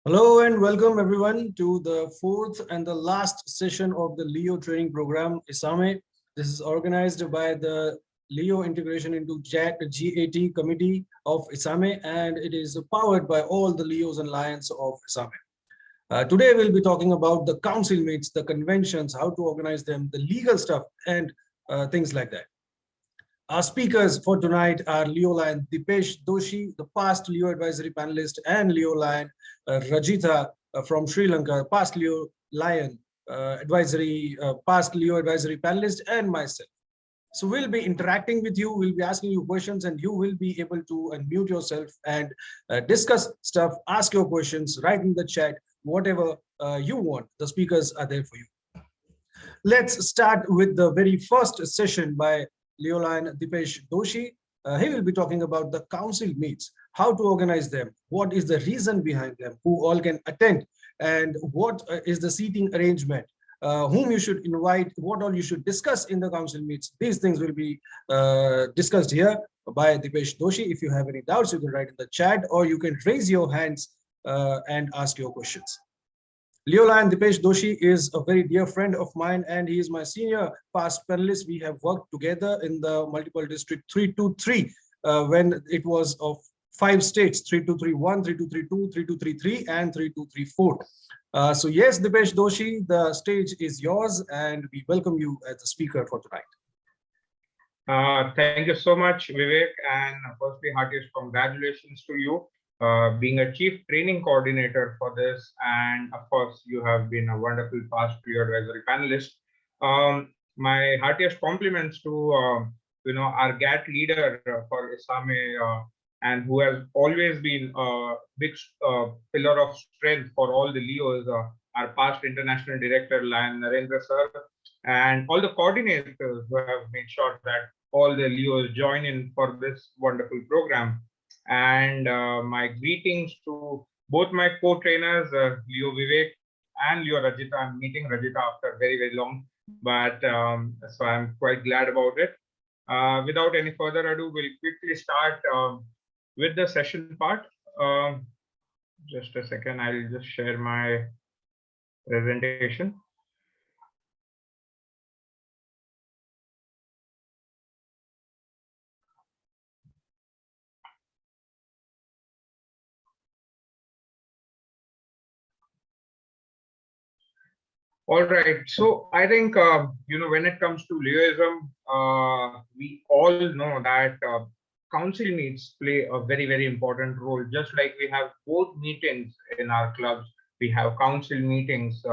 Hello and welcome everyone to the fourth and the last session of the Leo training program, ISAME. This is organized by the Leo Integration into GAT Committee of ISAME, and it is powered by all the Leos and Lions of ISAME. Today we'll be talking about the council meets, the conventions, how to organize them, the legal stuff, and things like that. Our speakers for tonight are Leo Lion Dipesh Doshi, the past Leo advisory panelist, and Leo Lion Rajitha from Sri Lanka, past Leo Lion past Leo advisory panelist, and myself. So we'll be interacting with you, we'll be asking you questions, and you will be able to unmute yourself and discuss stuff, ask your questions, write in the chat, whatever you want. The speakers are there for you. Let's start with the very first session by Leo Lion Dipesh Doshi. He will be talking about the council meets, how to organize them, what is the reason behind them, who all can attend, and what is the seating arrangement, whom you should invite, what all you should discuss in the council meets. These things will be discussed here by Dipesh Doshi. If you have any doubts, you can write in the chat or you can raise your hands and ask your questions. Leo Lion Dipesh Doshi is a very dear friend of mine, and he is my senior past panelist. We have worked together in the multiple district 323 when it was of 5 states: 3231, 3232, 3233, and 3234. So yes, Dipesh Doshi, the stage is yours, and we welcome you as the speaker for tonight. Thank you so much, Vivek, and firstly, heartiest congratulations to you. Being a chief training coordinator for this, and of course you have been a wonderful past Leo advisory panelist. My heartiest compliments to our GAT leader for ISAME, and who has always been a big pillar of strength for all the Leos, our past international director Lion Narendra sir, and all the coordinators who have made sure that all the Leos join in for this wonderful program. And my greetings to both my co-trainers, Leo Vivek and Leo Rajitha. I'm meeting Rajitha after very long, but so I'm quite glad about it. Without any further ado, we'll quickly start with the session part. Just a second, I'll just share my presentation. All right. So I think, when it comes to Leoism, we all know that council meets play a very important role. Just like we have board meetings in our clubs, we have council meetings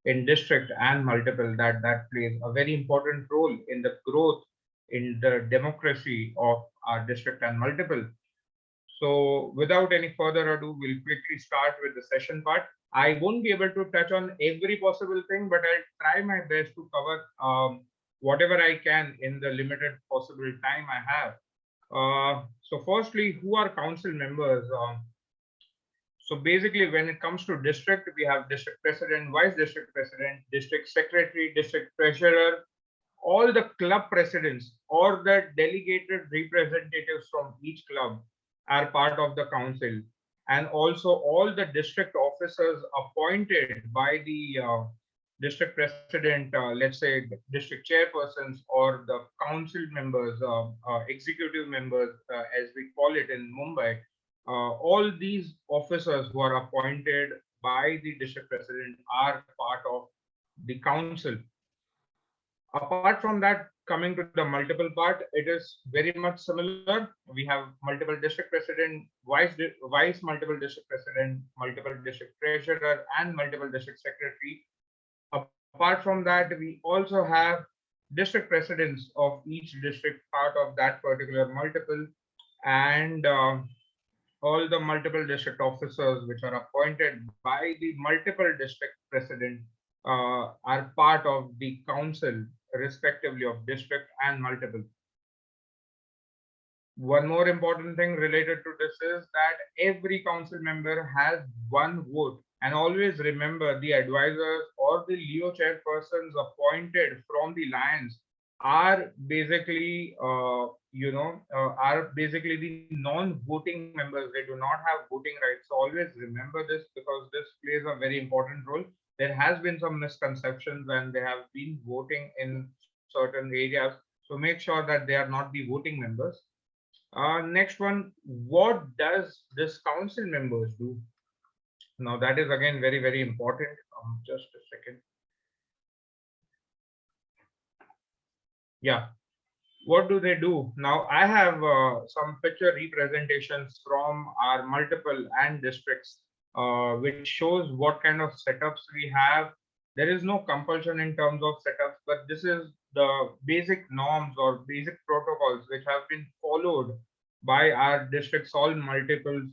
in district and multiple that plays a very important role in the growth in the democracy of our district and multiple. So without any further ado, we'll quickly start with the session part. I won't be able to touch on every possible thing, but I'll try my best to cover whatever I can in the limited possible time I have. So firstly, who are council members? So basically, when it comes to district, we have district president, vice district president, district secretary, district treasurer, all the club presidents or the delegated representatives from each club are part of the council, and also all the district officers appointed by the district president, let's say district chairpersons or the council members, executive members, as we call it in Mumbai. All these officers who are appointed by the district president are part of the council. Apart from that, coming to the multiple part, it is very much similar. We have multiple district president, vice multiple district president, multiple district treasurer, and multiple district secretary. Apart from that, we also have district presidents of each district part of that particular multiple, and all the multiple district officers which are appointed by the multiple district president are part of the council, respectively of district and multiple. One more important thing related to this is that every council member has one vote, and always remember the advisors or the Leo chairpersons appointed from the Lions are basically are basically the non-voting members. They do not have voting rights. So always remember this, because this plays a very important role. There has been some misconceptions and they have been voting in certain areas. So make sure that they are not the voting members. Next one, what does this council members do? Now that is again very, very important. Just a second. Yeah. What do they do? Now I have some picture representations from our multiple and districts, which shows what kind of setups we have. There is no compulsion in terms of setups, but this is the basic norms or basic protocols which have been followed by our districts, all multiples,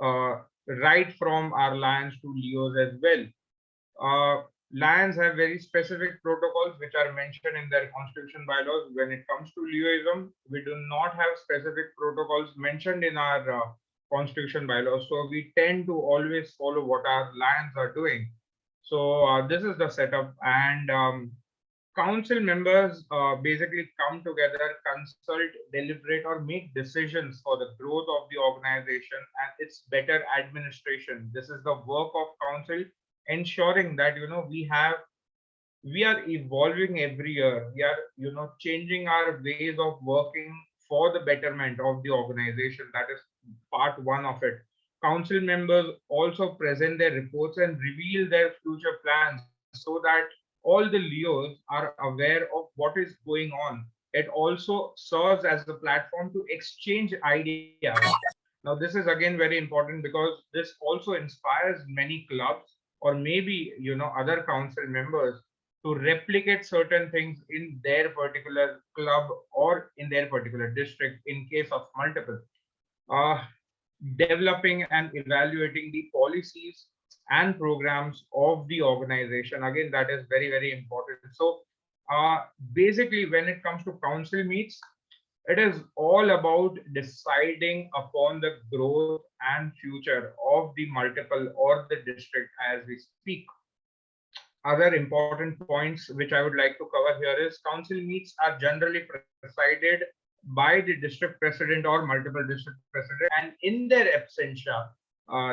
uh, right from our lions to leos as well. Lions have very specific protocols which are mentioned in their constitution bylaws. When it comes to Leoism, we do not have specific protocols mentioned in our constitution bylaws. So we tend to always follow what our lions are doing. So this is the setup, and council members basically come together, consult, deliberate, or make decisions for the growth of the organization and its better administration. This is the work of council, ensuring that we are evolving every year. We are changing our ways of working for the betterment of the organization. That is part one of it. Council members also present their reports and reveal their future plans, so that all the leos are aware of what is going on. It also serves as a platform to exchange ideas. Now this is again very important, because this also inspires many clubs, or maybe other council members, to replicate certain things in their particular club or in their particular district in case of multiple. uh, Developing and evaluating the policies and programs of the organization, again that is very, very important. So basically when it comes to council meets, it is all about deciding upon the growth and future of the multiple or the district as we speak. Other important points which I would like to cover here is council meets are generally presided by the district president or multiple district president, and in their absentia,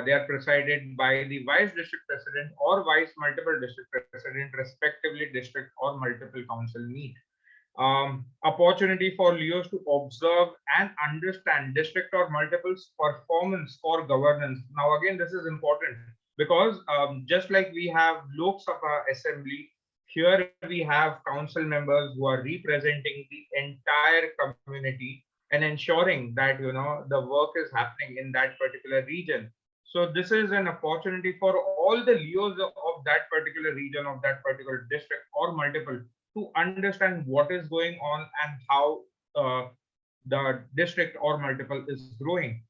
they are presided by the vice district president or vice multiple district president, respectively district or multiple council meet. Opportunity for Leos to observe and understand district or multiples performance for governance. Now, again, this is important, because just like we have Lok Sabha Assembly, here we have council members who are representing the entire community and ensuring that the work is happening in that particular region. So this is an opportunity for all the Leos of that particular region, of that particular district or multiple, to understand what is going on and how the district or multiple is growing.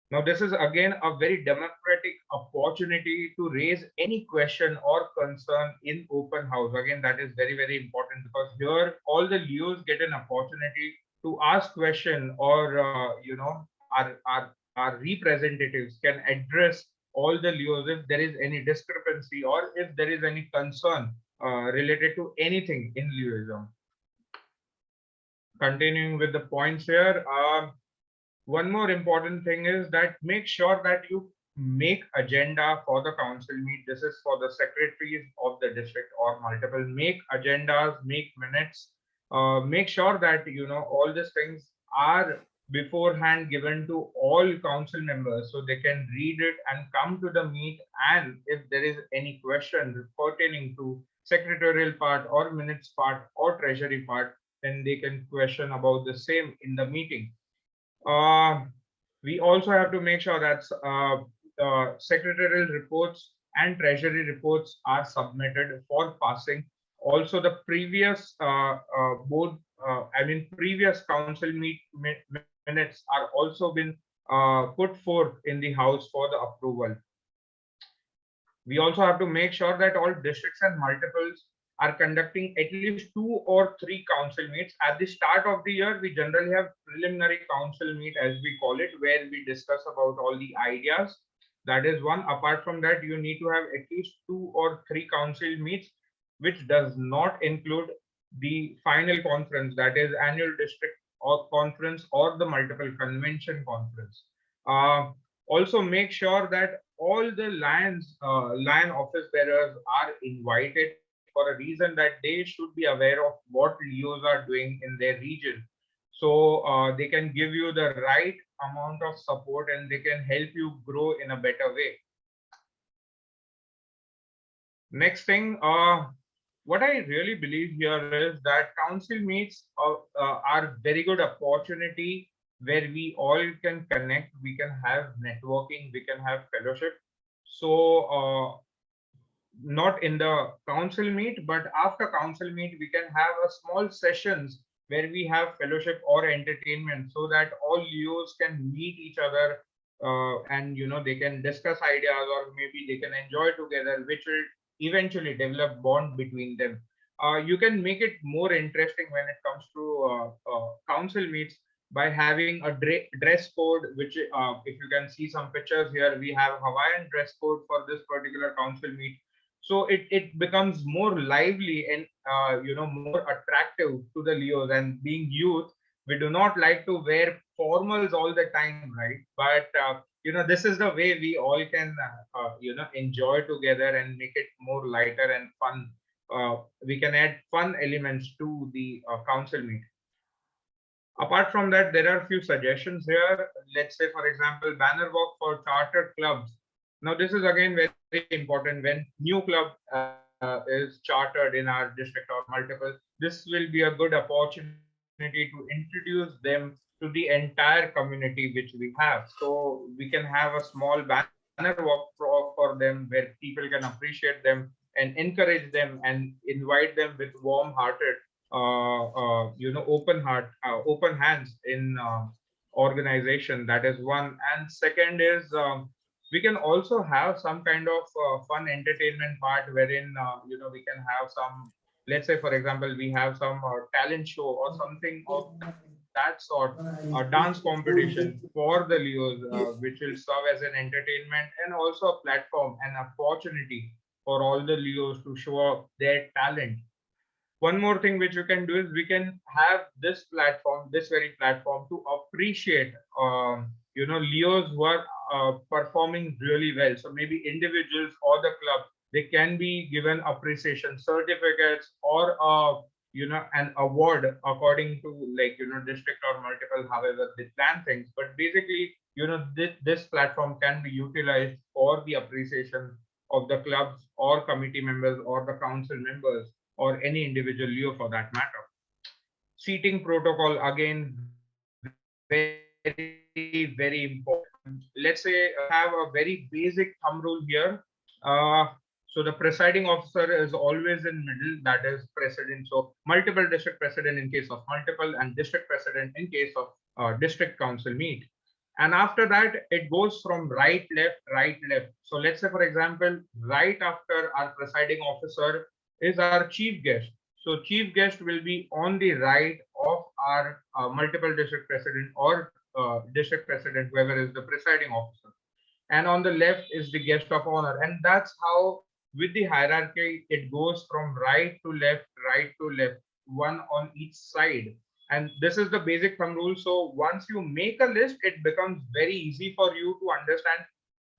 Now, this is again a very democratic opportunity to raise any question or concern in open house. Again, that is very, very important, because here all the Leos get an opportunity to ask question, or our representatives can address all the Leos if there is any discrepancy or if there is any concern related to anything in Leoism. Continuing with the points here, one more important thing is that make sure that you make agenda for the council meet. This is for the secretaries of the district or multiple. Make agendas, make minutes, make sure that all these things are beforehand given to all council members, so they can read it and come to the meet, and if there is any question pertaining to secretarial part or minutes part or treasury part, then they can question about the same in the meeting. uh, we also have to make sure that secretarial reports and treasury reports are submitted for passing. Also, the previous previous council minutes are also been put forth in the house for the approval. We also have to make sure that all districts and multiples are conducting at least 2 or 3 council meets. At the start of the year, we generally have preliminary council meet, as we call it, where we discuss about all the ideas. That is one. Apart from that, you need to have at least 2 or 3 council meets, which does not include the final conference, that is annual district or conference or the multiple convention conference. Uh, Also make sure that all the lion office bearers are invited for a reason that they should be aware of what Leos are doing in their region. So they can give you the right amount of support and they can help you grow in a better way. Next thing, what I really believe here is that council meets are very good opportunity where we all can connect, we can have networking, we can have fellowship. So not in the council meet, but after council meet, we can have a small sessions where we have fellowship or entertainment, so that all Leos can meet each other, and they can discuss ideas or maybe they can enjoy together, which will eventually develop bond between them. You can make it more interesting when it comes to council meets by having a dress code, which if you can see some pictures here, we have Hawaiian dress code for this particular council meet. So it becomes more lively and more attractive to the Leos. And being youth, we do not like to wear formals all the time, right? But this is the way we all can enjoy together and make it more lighter and fun. We can add fun elements to the council meet. Apart from that, there are a few suggestions here. Let's say, for example, banner walk for chartered clubs. Now, this is again very important. When new club is chartered in our district or multiple, this will be a good opportunity to introduce them to the entire community which we have. So we can have a small banner walk for them where people can appreciate them and encourage them and invite them with warm-hearted open hands in organization. That is one. And second is, we can also have some kind of fun entertainment part wherein we can have some, let's say for example, we have some talent show or something of that sort, a dance competition for the Leos, which will serve as an entertainment and also a platform and opportunity for all the Leos to show up their talent. One more thing which we can do is we can have this very platform to appreciate Leos who are performing really well. So maybe individuals or the club, they can be given appreciation certificates or an award according to, like, district or multiple, however they plan things. But basically, this platform can be utilized for the appreciation of the clubs or committee members or the council members or any individual Leo for that matter. Seating protocol, again, very, very important. Let's say we have a very basic thumb rule here. So the presiding officer is always in middle, that is president. So multiple district president in case of multiple, and district president in case of district council meet. And after that, it goes from right, left, right, left. So let's say, for example, right after our presiding officer is our chief guest. So chief guest will be on the right of our multiple district president or district president, whoever is the presiding officer. And on the left is the guest of honor. And that's how, with the hierarchy, it goes from right to left, one on each side. And this is the basic thumb rule. So once you make a list, it becomes very easy for you to understand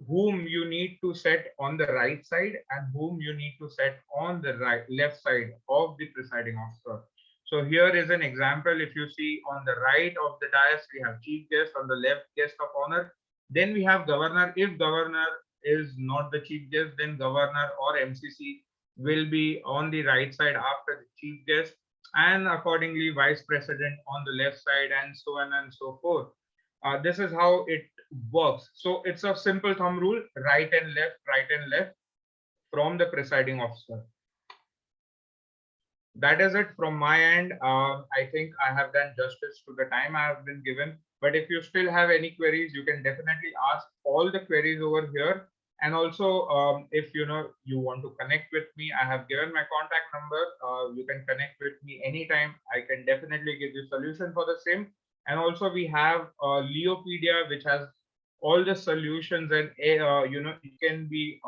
whom you need to set on the right side and whom you need to set on the left side of the presiding officer. So here is an example. If you see, on the right of the dais, we have chief guest, on the left, guest of honor. Then we have governor. If governor is not the chief guest, then governor or MCC will be on the right side after the chief guest, and accordingly vice president on the left side, and so on and so forth. This is how it works. So it's a simple thumb rule: right and left from the presiding officer. That is it from my end. I think I have done justice to the time I have been given. But if you still have any queries, you can definitely ask all the queries over here. And also, if you want to connect with me, I have given my contact number. You can connect with me anytime. I can definitely give you solution for the same. And also, we have Leopedia, which has all the solutions, and it can be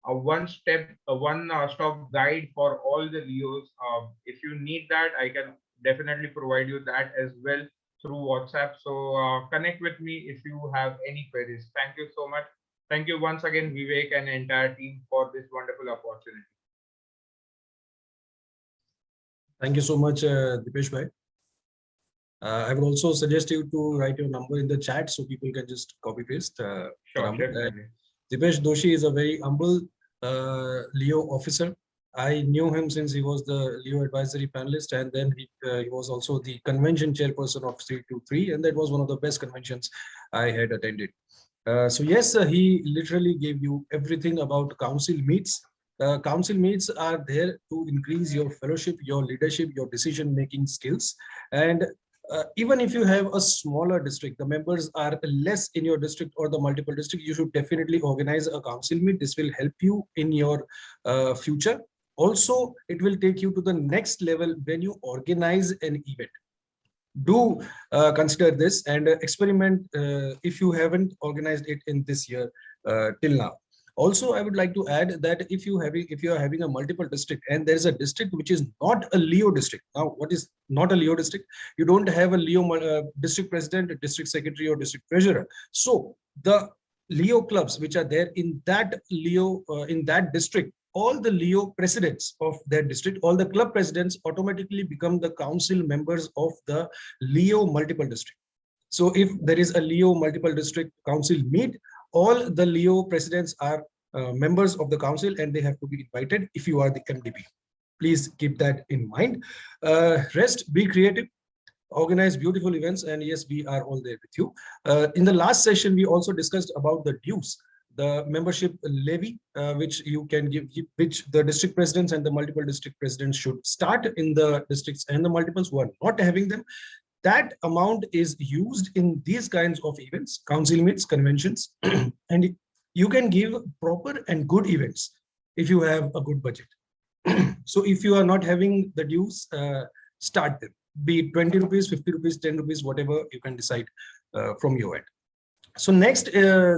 a one stop guide for all the Leos. If you need that, I can definitely provide you that as well through WhatsApp. So connect with me if you have any queries. Thank you so much. Thank you once again, Vivek and entire team for this wonderful opportunity. Thank you so much, Dipesh bhai. I would also suggest you to write your number in the chat so people can just copy paste the Sure, number. definitely. Dipesh Doshi is a very humble Leo officer. I knew him since he was the Leo advisory panelist, and then he was also the convention chairperson of 323, and that was one of the best conventions I had attended. So yes, he literally gave you everything about council meets. Council meets are there to increase your fellowship, your leadership, your decision-making skills. And even if you have a smaller district, the members are less in your district or the multiple district, you should definitely organize a council meet. This will help you in your future. Also, it will take you to the next level when you organize an event. Do consider this and experiment if you haven't organized it in this year till now. Also, I would like to add that if you are having a multiple district and there is a district which is not a Leo district. Now, what is not a Leo district? You don't have a Leo district president, district secretary, or district treasurer. So the Leo clubs which are there in that Leo in that district, all the Leo presidents of their district, all the club presidents automatically become the council members of the Leo multiple district. So if there is a Leo multiple district council meet, all the Leo presidents are members of the council and they have to be invited if you are the MDP. Please keep that in mind. Rest, be creative, organize beautiful events, and yes, we are all there with you. In the last session, we also discussed about the dues, the membership levy, which you can give, which the district presidents and the multiple district presidents should start in the districts and the multiples who are not having them. That amount is used in these kinds of events, council meets, conventions, and you can give proper and good events if you have a good budget. So if you are not having the dues, start them. Be it 20 rupees, 50 rupees, 10 rupees, whatever you can decide from your end. So next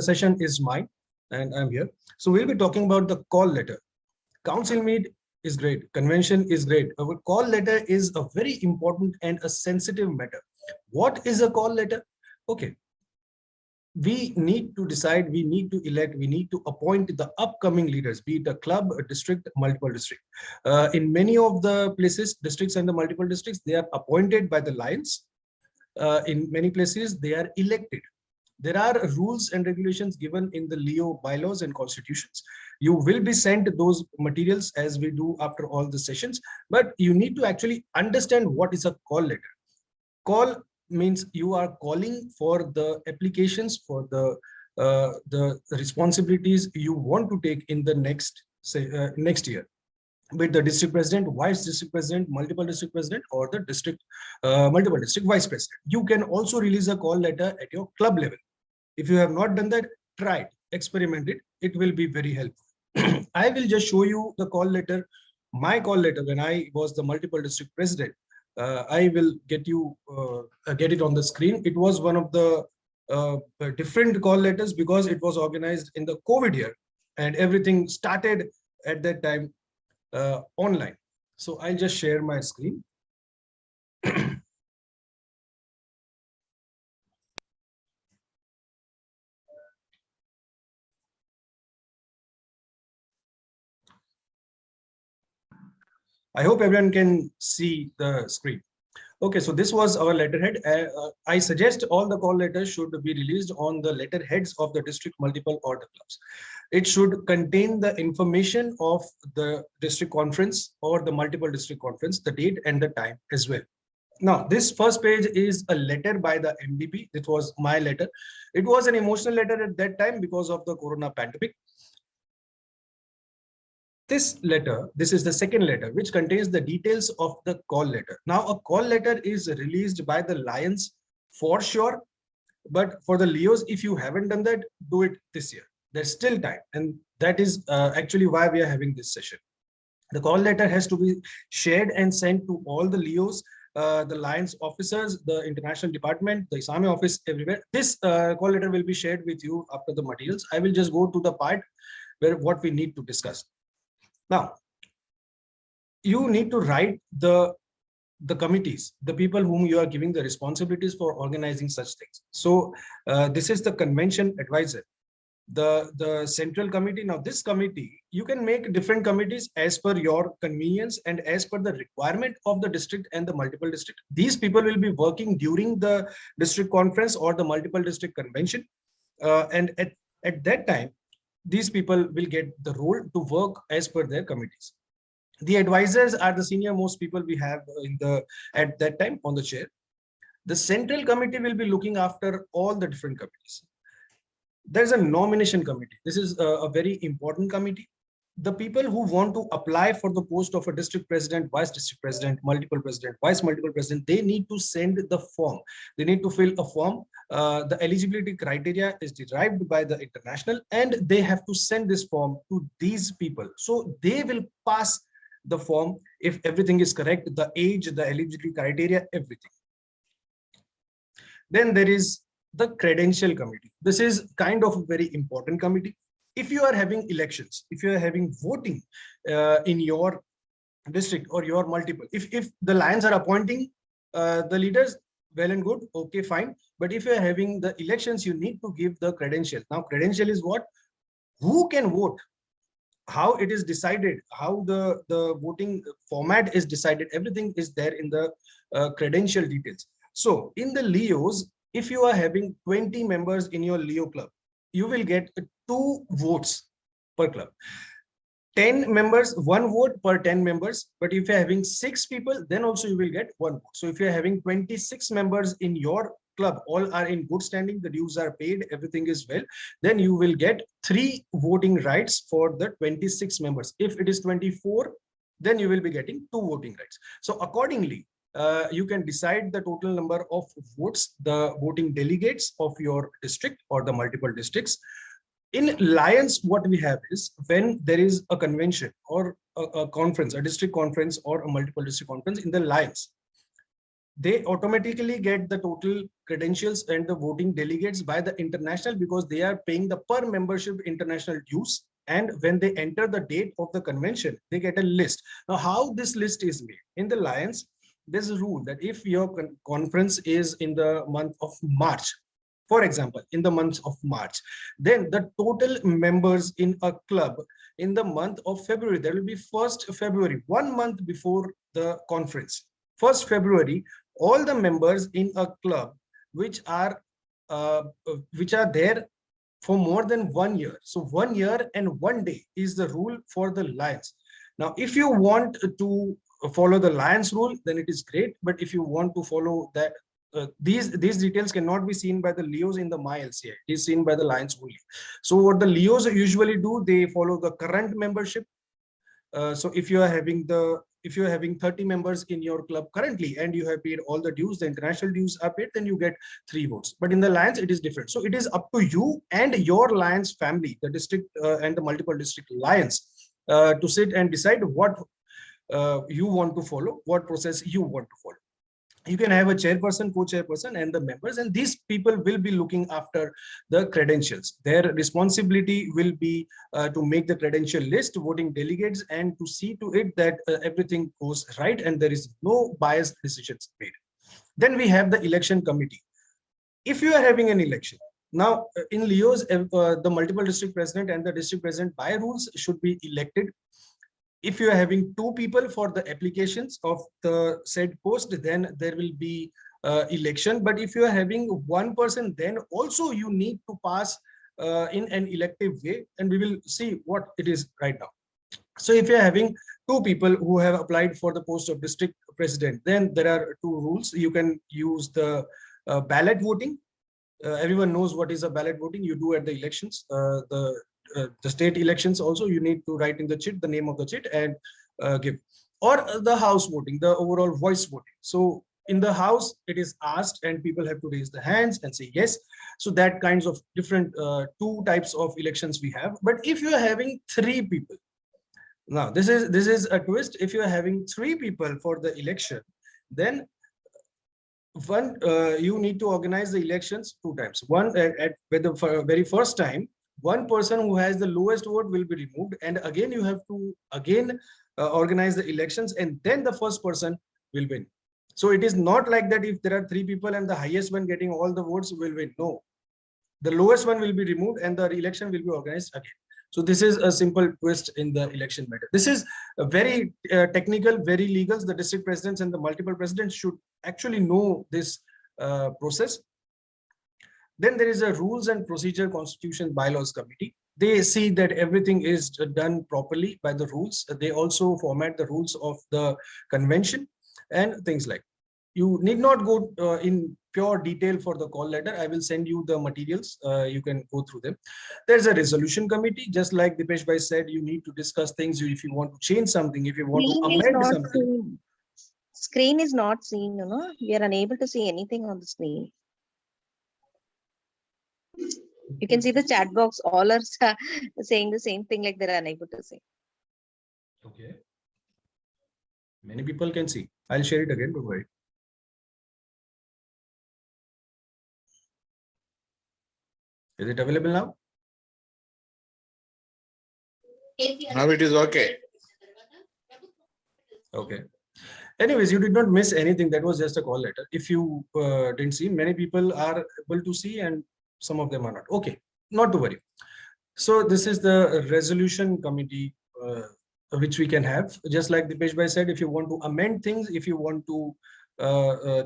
session is mine, and I'm here. So we'll be talking about the call letter. Council meet is great. Convention is great. Our call letter is a very important and a sensitive matter. What is a call letter? Okay. We need to decide, we need to elect, we need to appoint the upcoming leaders, be it a club, a district, multiple district. In many of the places, districts and the multiple districts, they are appointed by the lions. In many places, they are elected. There are rules and regulations given in the Leo bylaws and constitutions. You will be sent those materials as we do after all the sessions, but you need to actually understand what is a call letter. Call means you are calling for the applications for the responsibilities you want to take in the next next year with the district president, vice district president, multiple district president, or the district multiple district vice president. You can also release a call letter at your club level. If you have not done that, try it, experiment it. It will be very helpful. I will just show you the call letter, my call letter when I was the multiple district president. I will get it on the screen. It was one of the different call letters because it was organized in the COVID year and everything started at that time online. So I'll just share my screen. I hope everyone can see the screen. Okay, so this was our letterhead. I suggest all the call letters should be released on the letterheads of the district, multiple, or the clubs. It should contain the information of the district conference or the multiple district conference, the date and the time as well. Now, this first page is a letter by the MDP. It was my letter. It was an emotional letter at that time because of the corona pandemic. This letter, this is the second letter, which contains the details of the call letter. Now, a call letter is released by the Lions for sure, but for the Leos, if you haven't done that, do it this year. There's still time, and that is actually why we are having this session. The call letter has to be shared and sent to all the Leos, the Lions officers, the international department, the ISAME office, everywhere. This call letter will be shared with you after the materials. I will just go to the part what we need to discuss. Now, you need to write the committees, the people whom you are giving the responsibilities for organizing such things. So this is the convention advisor, the central committee. Now this committee, you can make different committees as per your convenience and as per the requirement of the district and the multiple district. These people will be working during the district conference or the multiple district convention, and at that time these people will get the role to work as per their committees. The advisors are the senior most people we have in the at that time on the chair. The central committee will be looking after all the different committees. There's a nomination committee. This is a very important committee. The people who want to apply for the post of a district president, vice district president, multiple president, vice multiple president, they need to send the form. They need to fill a form. The eligibility criteria is derived by the international, and they have to send this form to these people. So they will pass the form if everything is correct, the age, the eligibility criteria, everything. Then there is the credential committee. This is kind of a very important committee. If you are having elections, if you are having voting in your district or your multiple, if the lions are appointing the leaders, well and good, okay, fine. But if you are having the elections, you need to give the credential. Now credential is what? Who can vote? How it is decided, how the voting format is decided, everything is there in the credential details. So in the Leos, if you are having 20 members in your Leo club, you will get 2 votes per club. 10 members, 1 vote per 10 members. But if you're having 6 people, then also you will get 1 vote. So if you're having 26 members in your club, all are in good standing, the dues are paid, everything is well, then you will get 3 voting rights for the 26 members. If it is 24, then you will be getting 2 voting rights. So accordingly, you can decide the total number of votes, the voting delegates of your district or the multiple districts. In Lions, what we have is when there is a convention or a conference, a district conference or a multiple district conference in the Lions, they automatically get the total credentials and the voting delegates by the international, because they are paying the per membership international dues. And when they enter the date of the convention, they get a list. Now, how this list is made? In the Lions, there's a rule that if your conference is in the month of March, for example, in the month of March, then the total members in a club in the month of February, there will be 1st February, 1 month before the conference. 1st February, all the members in a club which are there for more than 1 year. So 1 year and 1 day is the rule for the Lions. Now, if you want to follow the Lions rule, then it is great. But if you want to follow that, these details cannot be seen by the Leos in the My LCI. It is seen by the Lions only. So what the Leos usually do, they follow the current membership. So if you are having 30 members in your club currently and you have paid all the dues, the international dues are paid, then you get 3 votes. But in the Lions, it is different. So it is up to you and your Lions family, the district and the multiple district Lions, to sit and decide what you want to follow, what process you want to follow. You can have a chairperson, co-chairperson, and the members, and these people will be looking after the credentials. Their responsibility will be to make the credential list, voting delegates, and to see to it that everything goes right and there is no biased decisions made. Then we have the election committee. If you are having an election, now in Leos, the multiple district president and the district president by rules should be elected. If you are having 2 people for the applications of the said post, then there will be election. But if you are having 1 person, then also you need to pass in an elective way, and we will see what it is right now. So if you are having 2 people who have applied for the post of district president, then there are 2 rules. You can use the ballot voting. Everyone knows what is a ballot voting. You do at the elections. The state elections also, you need to write in the chit the name of the chit and give. Or the house voting, the overall voice voting. So in the house, it is asked and people have to raise the hands and say yes. So that kinds of different 2 types of elections we have. But if you are having 3 people, now this is a twist. If you are having 3 people for the election, then you need to organize the elections 2 times. One at the very first time, one person who has the lowest vote will be removed, and again you have to organize the elections, and then the first person will win. So it is not like that if there are 3 people and the highest one getting all the votes will win. No, the lowest one will be removed and the election will be organized again. So this is a simple twist in the election matter. This is a very technical, very legal. The district presidents and the multiple presidents should actually know this process. Then there is a rules and procedure constitution bylaws committee. They see that everything is done properly by the rules. They also format the rules of the convention and things like. You need not go in pure detail for the call letter. I will send you the materials. You can go through them. There's a resolution committee. Just like Dipesh bhai said, you need to discuss things. If you want to change something, if you want to amend something. Screen is not seen, you know. We are unable to see anything on the screen. You can see the chat box. All are saying the same thing, like they're unable to see. Okay. Many people can see. I'll share it again. Don't worry. Is it available now? Now it is okay. Okay. Anyways, you did not miss anything. That was just a call letter. If you didn't see, many people are able to see and some of them are not. Okay, not to worry. So this is the resolution committee which we can have. Just like Dipesh bhai said, if you want to amend things, if you want to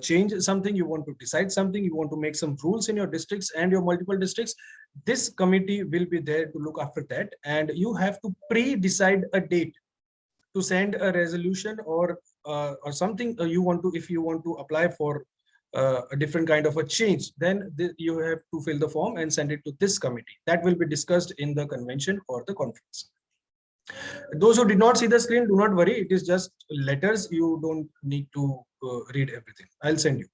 change something, you want to decide something, you want to make some rules in your districts and your multiple districts, this committee will be there to look after that. And you have to pre-decide a date to send a resolution or something you want to, if you want to apply for a different kind of a change, then you have to fill the form and send it to this committee. That will be discussed in the convention or the conference. Those who did not see the screen, do not worry. It is just letters. You don't need to read everything. I'll send you.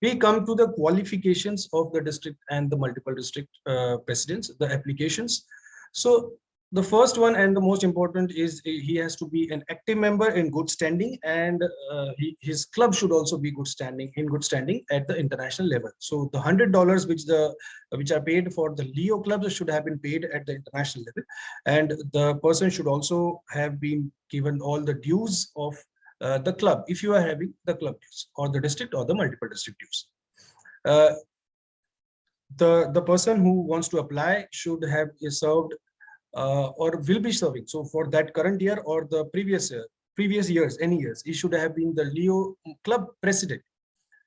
We come to the qualifications of the district and the multiple district presidents, the applications. So the first one and the most important is he has to be an active member in good standing, and his club should also be in good standing at the international level. So the $100 which are paid for the Leo clubs should have been paid at the international level, and the person should also have been given all the dues of the club if you are having the club dues or the district or the multiple district dues. The person who wants to apply should have served or will be serving. So for that current year or the previous years, any years, he should have been the Leo club president.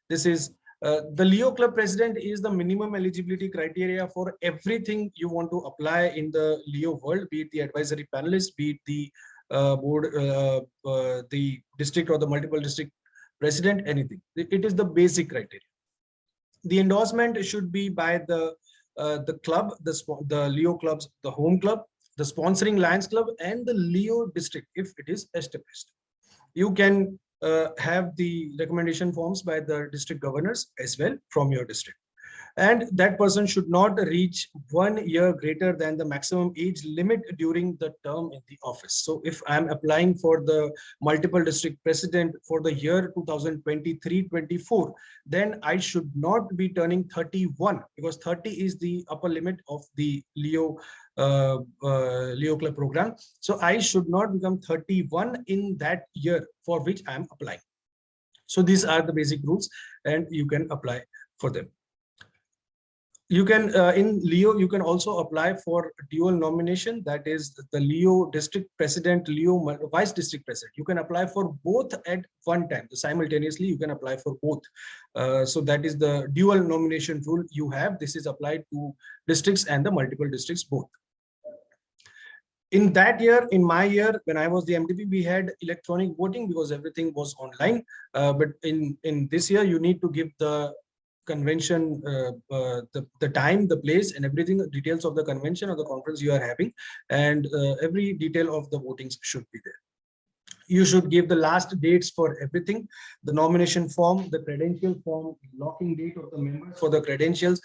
This is the Leo club president is the minimum eligibility criteria for everything you want to apply in the Leo world, be it the advisory panelist, be it the board, the district or the multiple district president, anything. It is the basic criteria. The endorsement should be by the club, the Leo clubs, the home club, the sponsoring Lions club, and the Leo district if it is established. You can have the recommendation forms by the district governors as well from your district. And that person should not reach 1 year greater than the maximum age limit during the term in the office. So if I'm applying for the multiple district president for the year 2023-24, then I should not be turning 31, because 30 is the upper limit of the Leo club program. So I should not become 31 in that year for which I am applying. So these are the basic rules and you can apply for them. You can in Leo, you can also apply for dual nomination, that is the Leo district president, Leo vice district president. You can apply for both at one time. Simultaneously, you can apply for both. So that is the dual nomination rule you have. This is applied to districts and the multiple districts both. In that year, in my year, when I was the MDP, we had electronic voting because everything was online. But in this year, you need to give the convention, the time, the place, and everything, details of the convention or the conference you are having, and every detail of the votings should be there. You should give the last dates for everything, the nomination form, the credential form, locking date of the members for the credentials.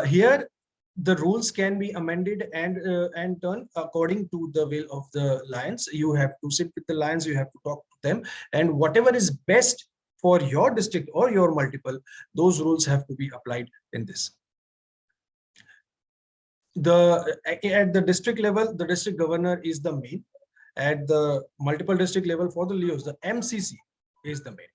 Here, the rules can be amended and turned according to the will of the Lions. You have to sit with the Lions, you have to talk to them, and whatever is best for your district or your multiple, those rules have to be applied in this. at the district level, the district governor is the main. At the multiple district level for the Leos, the MCC is the main.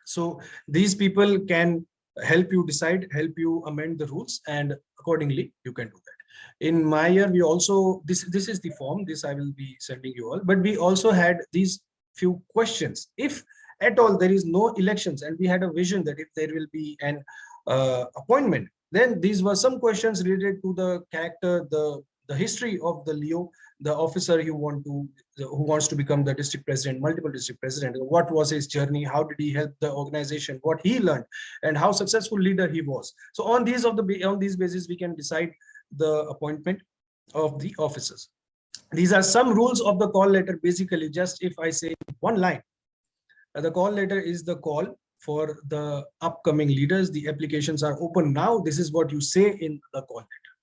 So these people can help you decide, help you amend the rules, and accordingly you can do that. In my year, we also, this is the form, this I will be sending you all, but we also had these few questions. If at all there is no elections and we had a vision that if there will be an appointment, then these were some questions related to the character, the history of the Leo, the officer who wants to become the district president, multiple district president. What was his journey? How did he help the organization? What he learned, and how successful leader he was. So on these basis, we can decide the appointment of the officers. These are some rules of the call letter. Basically, just if I say one line, the call letter is the call for the upcoming leaders. The applications are open now. This is what you say in the call letter.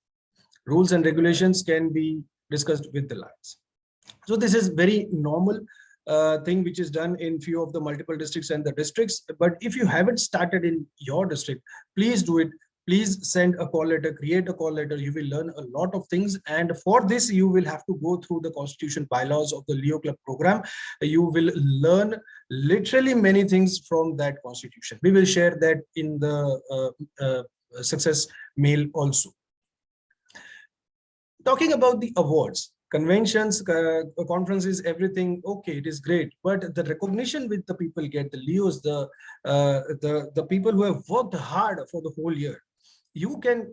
Rules and regulations can be discussed with the lines. So this is very normal thing which is done in few of the multiple districts and the districts. But if you haven't started in your district, please do it. Please send a call letter, create a call letter. You will learn a lot of things. And for this, you will have to go through the constitution bylaws of the Leo Club program. You will learn literally many things from that constitution. We will share that in the success mail also. Talking about the awards, conventions, conferences, everything, okay, it is great. But the recognition which the people get, the Leos, the people who have worked hard for the whole year, you can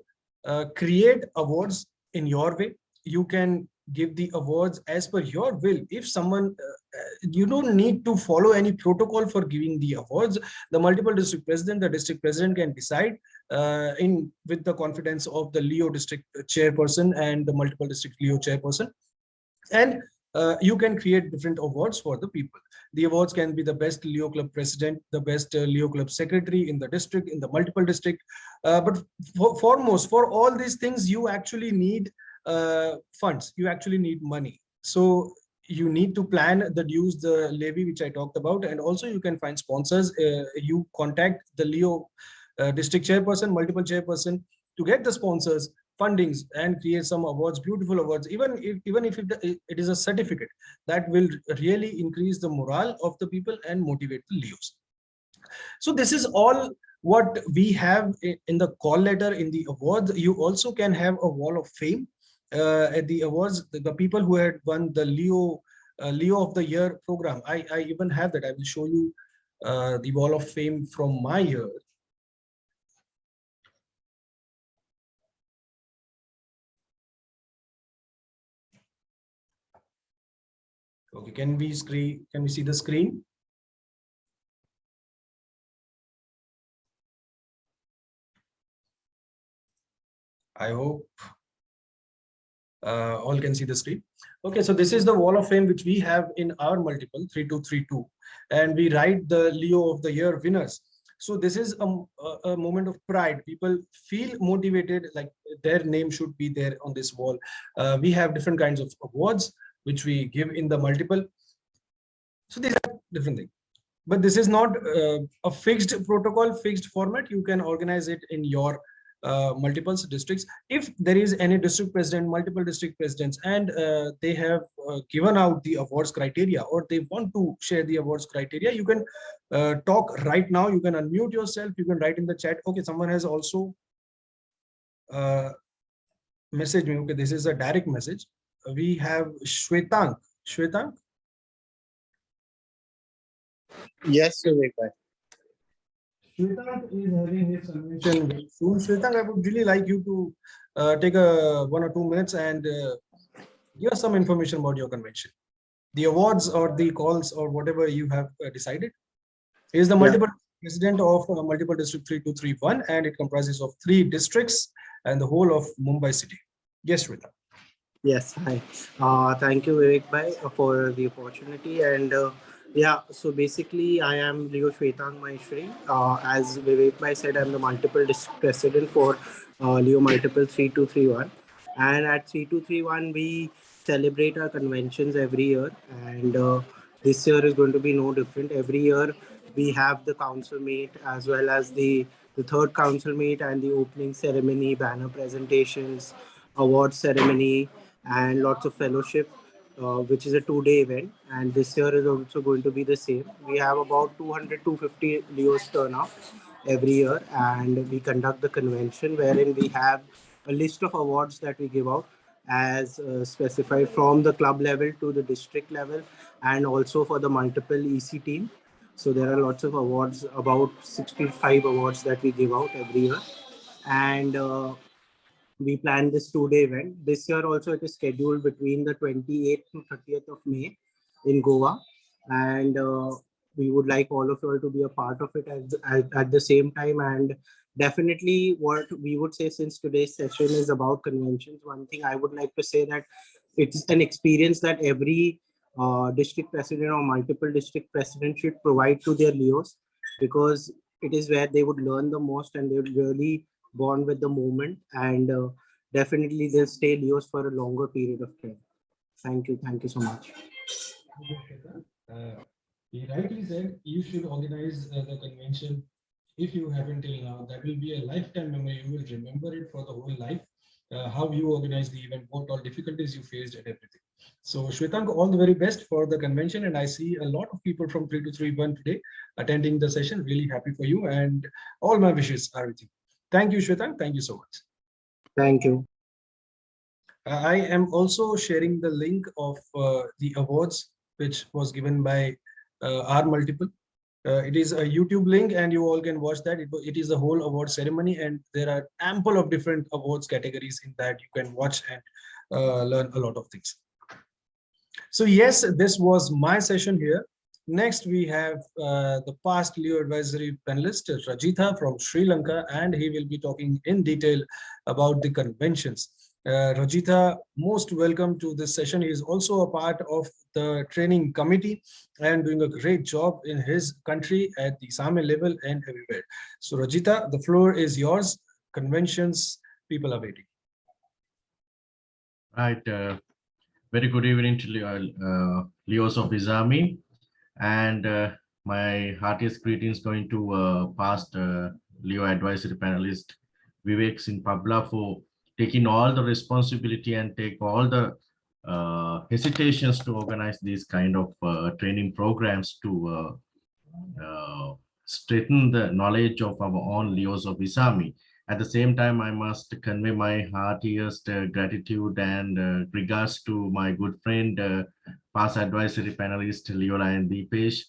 create awards in your way. You can give the awards as per your will. If someone, you don't need to follow any protocol for giving the awards. The multiple district president, the district president can decide with the confidence of the Leo district chairperson and the multiple district Leo chairperson. And you can create different awards for the people. The awards can be the best Leo Club president, the best Leo Club secretary in the district, in the multiple district. But foremost, for all these things, you actually need funds. You actually need money. So you need to plan the dues, the levy, which I talked about, and also you can find sponsors. You contact the Leo district chairperson, multiple chairperson to get the sponsors, fundings, and create some awards, beautiful awards. Even if it is a certificate, that will really increase the morale of the people and motivate the Leos. So this is all what we have in the call letter, in the awards. You also can have a wall of fame at the awards. The people who had won the Leo of the Year program, I even have that. I will show you the wall of fame from my year. Okay, can we see the screen? I hope all can see the screen. Okay, so this is the wall of fame which we have in our multiple 3232, and we write the Leo of the Year winners. So this is a moment of pride. People feel motivated, like their name should be there on this wall. We have different kinds of awards which we give in the multiple. So these are different things. But this is not a fixed protocol, fixed format. You can organize it in your multiple districts. If there is any district president, multiple district presidents, and they have given out the awards criteria, or they want to share the awards criteria, you can talk right now. You can unmute yourself. You can write in the chat. Okay, someone has also messaged me. Okay, this is a direct message. We have Shwetank. Shwetank? Yes, Vivek. Shwetank is having his convention very soon. Shwetank, I would really like you to take 1 or 2 minutes and give us some information about your convention. The awards or the calls or whatever you have decided. He is the multiple president of multiple district 3231, and it comprises of 3 districts and the whole of Mumbai city. Yes, Shwetank. Yes, hi. Thank you, Vivek Bhai, for the opportunity. And yeah, so basically, I am Leo Shwetang Maheshwari. As Vivek Bhai said, I'm the multiple district president for Leo Multiple 3231. And at 3231, we celebrate our conventions every year. And this year is going to be no different. Every year, we have the council meet as well as the third council meet and the opening ceremony, banner presentations, award ceremony, and lots of fellowship, which is a 2-day event. And this year is also going to be the same. We have about 200 to 50 Leos turn up every year, and we conduct the convention wherein we have a list of awards that we give out as specified from the club level to the district level, and also for the multiple EC team. So there are lots of awards, about 65 awards that we give out every year. And we planned this 2-day event. This year also it is scheduled between the 28th to 30th of May in Goa. And we would like all of you all to be a part of it at the same time. And definitely what we would say, since today's session is about conventions, one thing I would like to say that it's an experience that every district president or multiple district president should provide to their Leos, because it is where they would learn the most and they would really bond with the moment, and definitely they'll stay Leos for a longer period of time. Thank you so much. He rightly said you should organize the convention. If you haven't till now, that will be a lifetime memory. You will remember it for the whole life. How you organized the event, what all difficulties you faced, and everything. So Shwetank, all the very best for the convention, and I see a lot of people from 3231 today attending the session. Really happy for you, and all my wishes are with you. Thank you, Shwetank. Thank you so much. Thank you. I am also sharing the link of the awards which was given by R Multiple. It is a YouTube link and you all can watch that. It is a whole award ceremony, and there are ample of different awards categories in that you can watch and learn a lot of things. So yes, this was my session here. Next, we have the past Leo advisory panelist, Rajitha from Sri Lanka, and he will be talking in detail about the conventions. Rajitha, most welcome to this session. He is also a part of the training committee and doing a great job in his country at the ISAME level and everywhere. So Rajitha, the floor is yours. Conventions, people are waiting. Right. Very good evening to Leos of ISAME, and my heartiest greetings going to past Leo advisory panelist Viveksingh Pabla for taking all the responsibility and take all the hesitations to organize these kind of training programs to strengthen the knowledge of our own Leos of ISAME. At the same time, I must convey my heartiest gratitude and regards to my good friend, past advisory panelist Leola and Dipesh.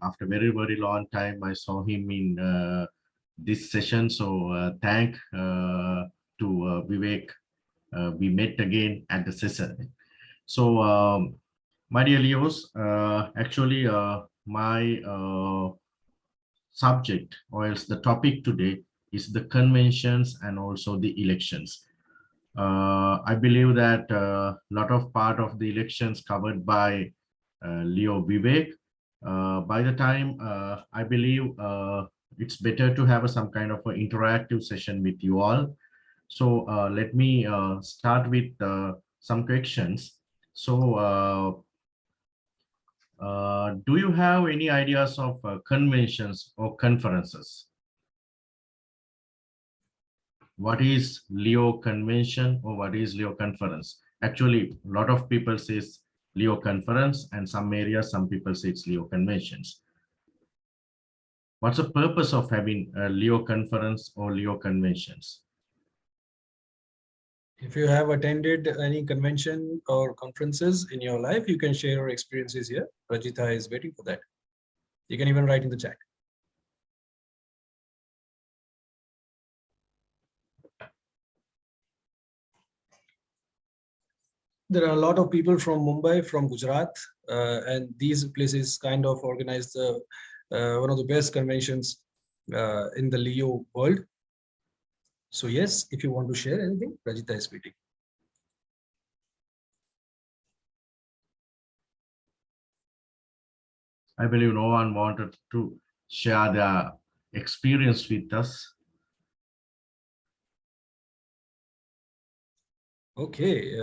After very, very long time, I saw him in this session. So thank to Vivek. We met again at the session. So my dear Leos, actually my subject, or else the topic today, is the conventions and also the elections. I believe that a lot of part of the elections covered by Leo Vivek. By the time, I believe it's better to have some kind of an interactive session with you all. So let me start with some questions. So do you have any ideas of conventions or conferences? What is Leo convention or what is Leo conference? Actually, a lot of people says Leo conference, and some areas, some people say it's Leo conventions. What's the purpose of having a Leo conference or Leo conventions? If you have attended any convention or conferences in your life, you can share your experiences here. Rajitha is waiting for that. You can even write in the chat. There are a lot of people from Mumbai, from Gujarat, and these places kind of organize one of the best conventions in the Leo world. So yes, if you want to share anything, Rajitha is waiting. I believe no one wanted to share their experience with us. Okay,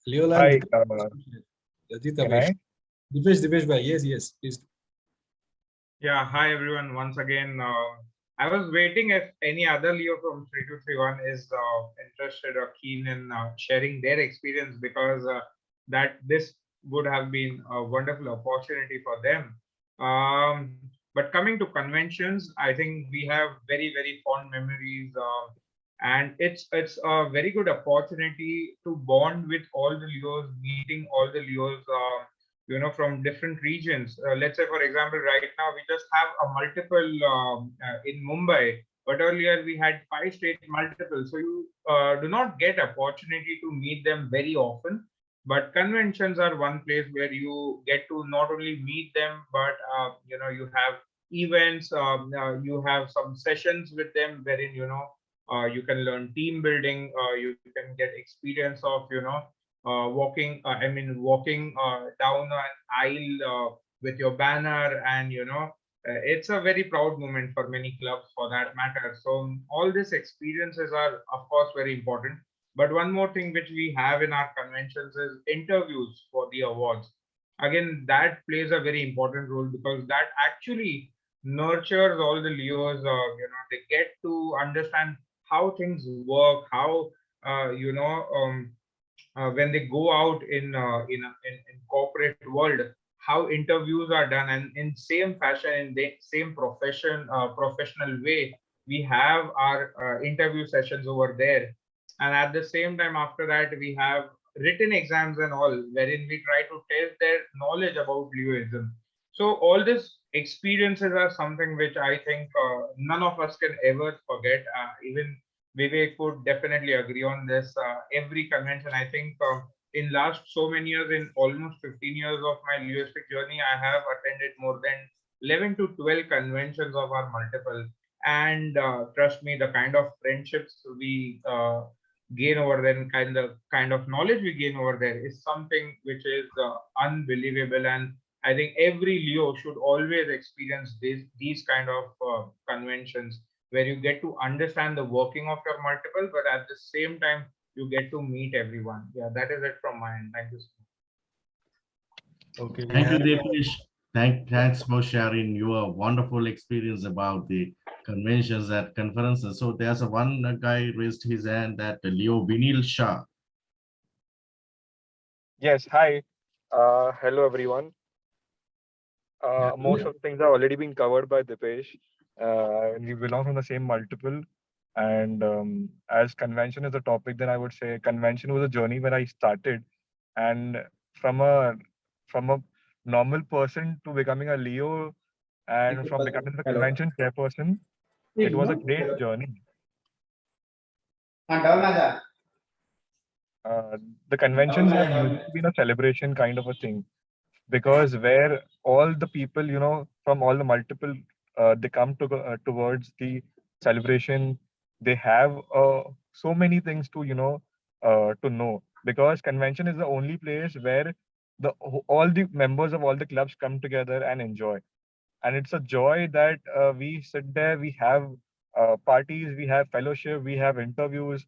Leo Hi, Rajitha, Dipesh bhai, yes, please. yeah, hi everyone. Once again, I was waiting if any other Leo from 3231 is interested or keen in sharing their experience, because that this would have been a wonderful opportunity for them. But coming to conventions, I think we have very fond memories, and it's a very good opportunity to bond with all the Leos, meeting all the Leos. From different regions. Let's say, for example, right now we just have a multiple in Mumbai, but earlier we had 5 state multiples. So you do not get opportunity to meet them very often. But conventions are one place where you get to not only meet them, but you have events. You have some sessions with them wherein you can learn team building. You can get experience of walking down an aisle with your banner, and it's a very proud moment for many clubs for that matter. So all these experiences are of course very important. But one more thing which we have in our conventions is interviews for the awards. Again, that plays a very important role, because that actually nurtures all the Leos. They get to understand how things work, how when they go out in corporate world, how interviews are done, and in same fashion, in the same professional way, we have our interview sessions over there. And at the same time, after that, we have written exams and all, wherein we try to test their knowledge about Leoism. So all these experiences are something which I think none of us can ever forget. Even Vivek would definitely agree on this. Every convention, I think, in last so many years, in almost 15 years of my linguistic journey, I have attended more than 11 to 12 conventions of our multiple. And trust me, the kind of friendships we gain over there, and kind of knowledge we gain over there, is something which is unbelievable. And I think every Leo should always experience these kind of conventions, where you get to understand the working of your multiple, but at the same time, you get to meet everyone. Yeah, that is it from my end. Thank you so much. Okay, Thank you, Dipesh. Thanks for sharing your wonderful experience about the conventions at conferences. So there's one guy raised his hand, that Leo Vinil Shah. Yes, hi. Hello, everyone. Most of the things have already been covered by Dipesh. We belong from the same multiple. And as convention is a topic, then I would say convention was a journey when I started. And from a from a normal person to becoming a Leo, and from becoming the convention chairperson, it was a great journey. The conventions have usually been a celebration kind of a thing, because where all the people, from all the multiple, they come to towards the celebration. They have so many things to to know, because convention is the only place where all the members of all the clubs come together and enjoy. And it's a joy that we sit there, we have parties, we have fellowship, we have interviews.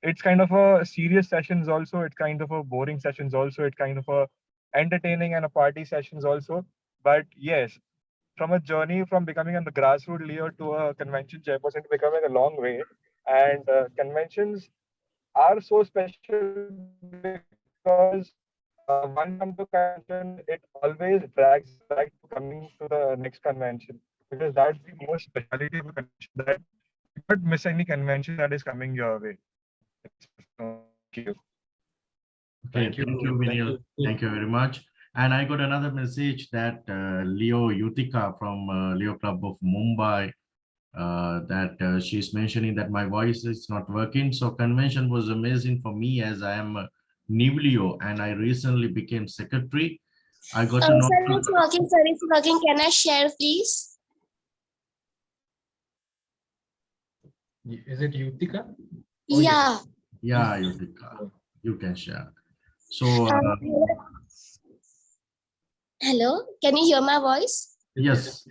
It's kind of a serious sessions also, it's kind of a boring sessions also, it's kind of a entertaining and a party sessions also. But yes, from a journey from becoming a grassroots leader to a convention chairperson, to becoming a long way. And conventions are so special because once you come to convention, it always drags you back to coming to the next convention, because that's the most speciality of a convention, that you cannot miss any convention that is coming your way. Thank you. Okay, thank you, Vinil. Thank you very much. And I got another message that Leo Yutika from Leo Club of Mumbai, that she's mentioning that my voice is not working. So convention was amazing for me, as I am a new Leo and I recently became secretary. I got to know. Sir, it's working. Sir, it's working. Can I share, please? Is it Yutika? Yeah. Yeah, Yutika, you can share. So hello, can you hear my voice? yes.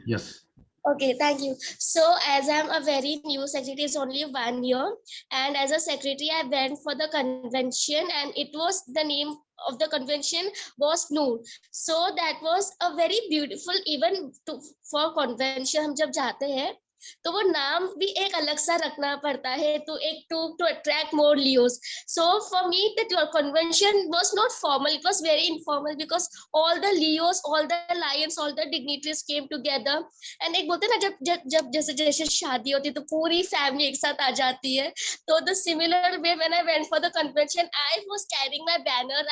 Okay, thank you. So as I'm a very new secretary, it's only 1 year. And as a secretary, I went for the convention, and it was, the name of the convention was Noor. So that was a very beautiful, even for convention, हम जब जाते हैं, तो वो नाम भी एक अलग सा रखना पड़ता है to attract more Leos. So for me the convention was not formal, it was very informal because all the Leos, all the lions, all the dignitaries came together. And एक बोलते हैं ना जब जब जैसे जैसे शादी होती है तो पूरी फैमिली एक साथ आ जाती है. तो the similar way when I went for the convention, I was carrying my banner.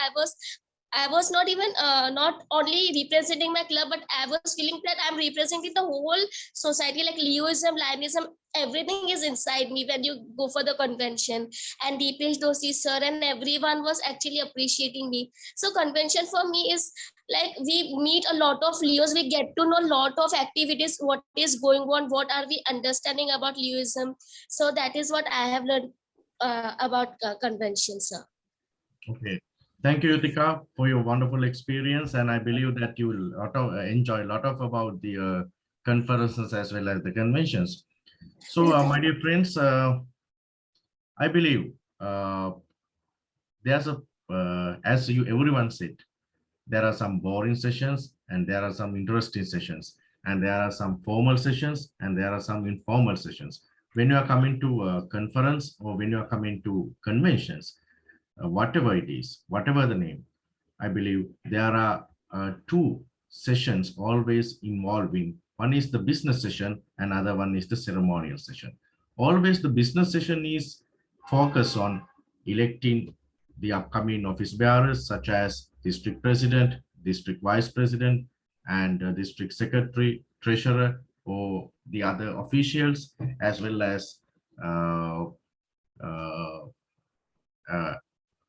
I was not even not only representing my club, but I was feeling that I'm representing the whole society, like Leoism, Lionism, everything is inside me when you go for the convention. And Dipesh, Doshi sir and everyone was actually appreciating me. So convention for me is like we meet a lot of Leos, we get to know a lot of activities, what is going on, what are we understanding about Leoism. So that is what I have learned about convention, sir. Okay. Thank you, Yutika, for your wonderful experience. And I believe that you will enjoy a lot of about the conferences as well as the conventions. So, my dear friends, I believe there's as everyone said, there are some boring sessions and there are some interesting sessions, and there are some formal sessions and there are some informal sessions. When you are coming to a conference or when you are coming to conventions, whatever it is, whatever the name, I believe there are two sessions always involving. One is the business session, another one is the ceremonial session. Always the business session is focused on electing the upcoming office bearers, such as district president, district vice president, and district secretary, treasurer, or the other officials, as well as uh, uh, uh,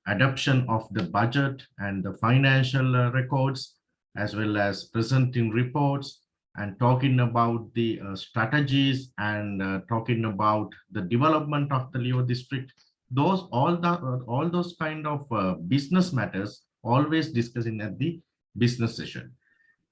adoption of the budget and the financial records, as well as presenting reports and talking about the strategies and talking about the development of the Leo district. Those all those kind of business matters always discussing at the business session.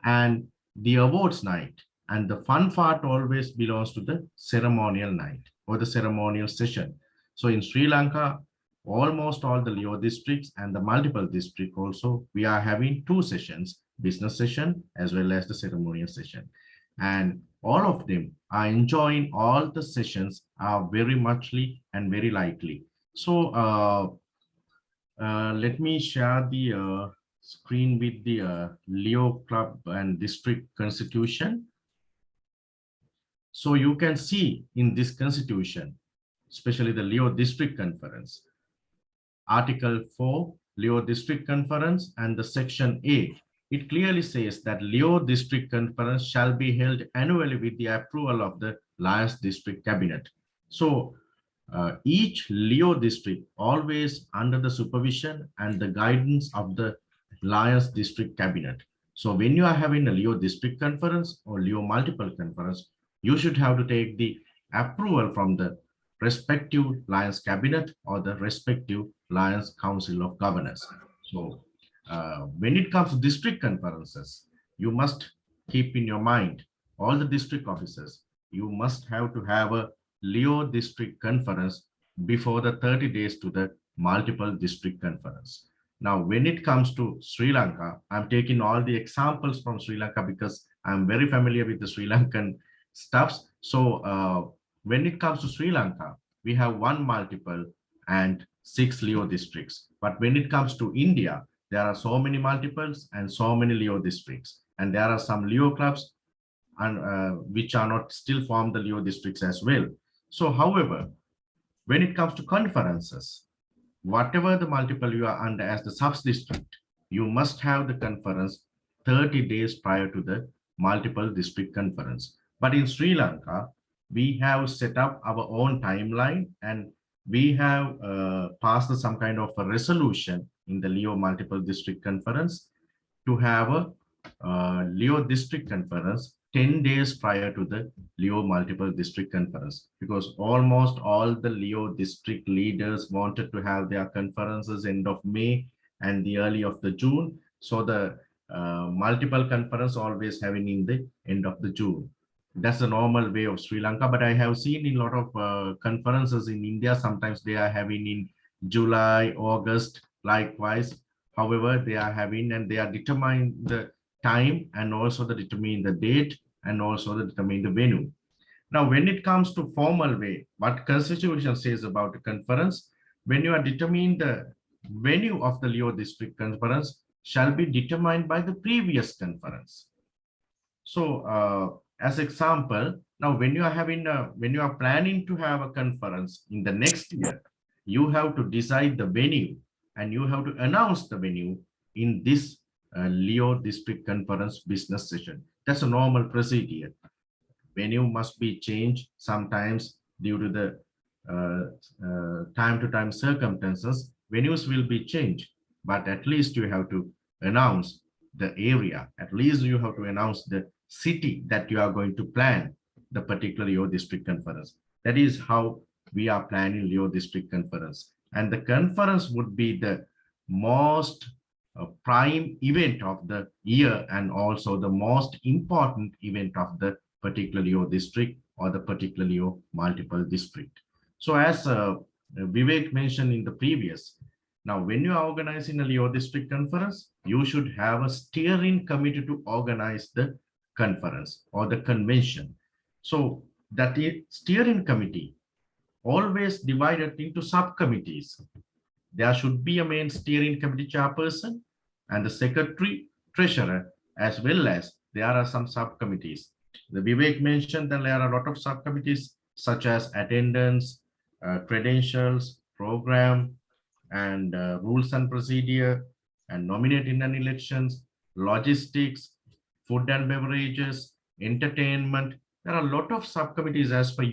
And the awards night and the fun part always belongs to the ceremonial night or the ceremonial session. So in Sri Lanka, almost all the Leo districts and the multiple district also, we are having two sessions, business session as well as the ceremonial session. And all of them are enjoying all the sessions are very muchly and very likely. So let me share the screen with the Leo Club and District Constitution. So you can see in this constitution, especially the Leo District Conference, Article 4, Leo District Conference, and the Section A, it clearly says that Leo District Conference shall be held annually with the approval of the Lions District Cabinet. So each Leo district always under the supervision and the guidance of the Lions District Cabinet. So when you are having a Leo District Conference or Leo Multiple Conference, you should have to take the approval from the respective Lions Cabinet or the respective Lions Council of Governors. So when it comes to district conferences, you must keep in your mind all the district officers. You must have to have a Leo district conference before the 30 days to the multiple district conference. Now, when it comes to Sri Lanka, I'm taking all the examples from Sri Lanka because I'm very familiar with the Sri Lankan stuffs. So when it comes to Sri Lanka, we have one multiple and 6 Leo districts. But when it comes to India, there are so many multiples and so many Leo districts. And there are some Leo clubs and which are not still formed the Leo districts as well. So, however, when it comes to conferences, whatever the multiple you are under as the sub-district, you must have the conference 30 days prior to the multiple district conference. But in Sri Lanka, we have set up our own timeline and we have passed some kind of a resolution in the Leo multiple district conference to have a Leo district conference 10 days prior to the Leo multiple district conference, because almost all the Leo district leaders wanted to have their conferences end of May and the early of the June. So the multiple conference always having in the end of the June. That's the normal way of Sri Lanka, but I have seen in a lot of conferences in India, sometimes they are having in July, August, likewise. However, they are having and they are determining the time and also determine the date and also determine the venue. Now, when it comes to formal way, what constitution says about the conference, when you are determining the venue of the Leo district conference shall be determined by the previous conference. So, as example, now when you are when you are planning to have a conference in the next year, you have to decide the venue and you have to announce the venue in this Leo district conference business session. That's a normal procedure. Venue must be changed sometimes due to the time to time circumstances. Venues will be changed, but at least you have to announce the area. At least you have to announce the city that you are going to plan the particular Leo district conference. That is how we are planning Leo district conference. And the conference would be the most prime event of the year and also the most important event of the particular Leo district or the particular Leo multiple district. So as Vivek mentioned in the previous, now when you are organizing a Leo district conference, you should have a steering committee to organize the conference or the convention. So that is steering committee always divided into subcommittees. There should be a main steering committee chairperson and the secretary, treasurer, as well as there are some subcommittees. The Vivek mentioned that there are a lot of subcommittees such as attendance, credentials, program, and rules and procedure, and nominating and elections, logistics, food and beverages, entertainment. There are a lot of subcommittees as per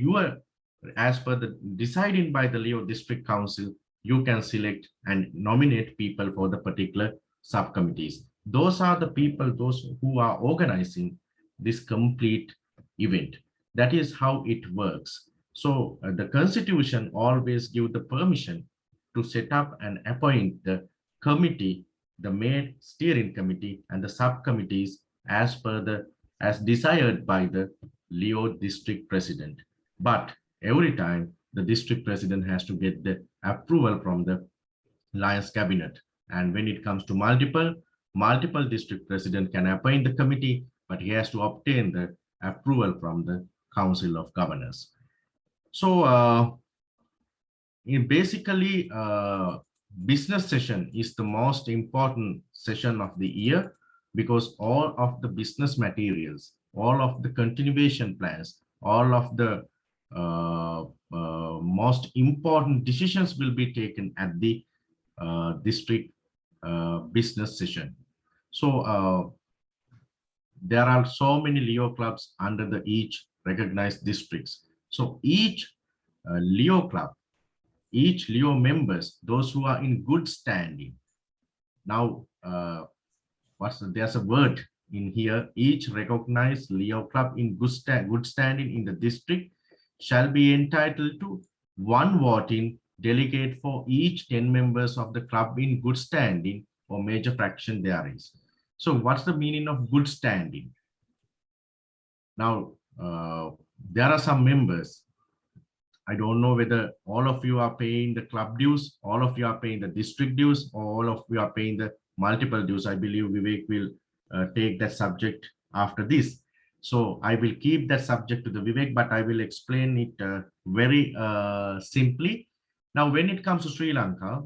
the deciding by the Leo District Council. You can select and nominate people for the particular subcommittees. Those are the people, those who are organizing this complete event. That is how it works. So the constitution always gives the permission to set up and appoint the committee, the main steering committee and the subcommittees as desired by the Leo district president. But every time the district president has to get the approval from the Lions cabinet. And when it comes to multiple district president can appoint the committee, but he has to obtain the approval from the Council of Governors. So basically, business session is the most important session of the year because all of the business materials, all of the continuation plans, all of the most important decisions will be taken at the district business session. So there are so many Leo clubs under the each recognized districts. So each Leo club, each Leo members, those who are in good standing. Now, there's a word in here, each recognized Leo club in good standing in the district shall be entitled to one voting delegate for each 10 members of the club in good standing or major fraction there is. So what's the meaning of good standing? Now, there are some members. I don't know whether all of you are paying the club dues, all of you are paying the district dues, or all of you are paying the multiple dues. I believe Vivek will take that subject after this. So I will keep that subject to the Vivek, but I will explain it very simply. Now, when it comes to Sri Lanka,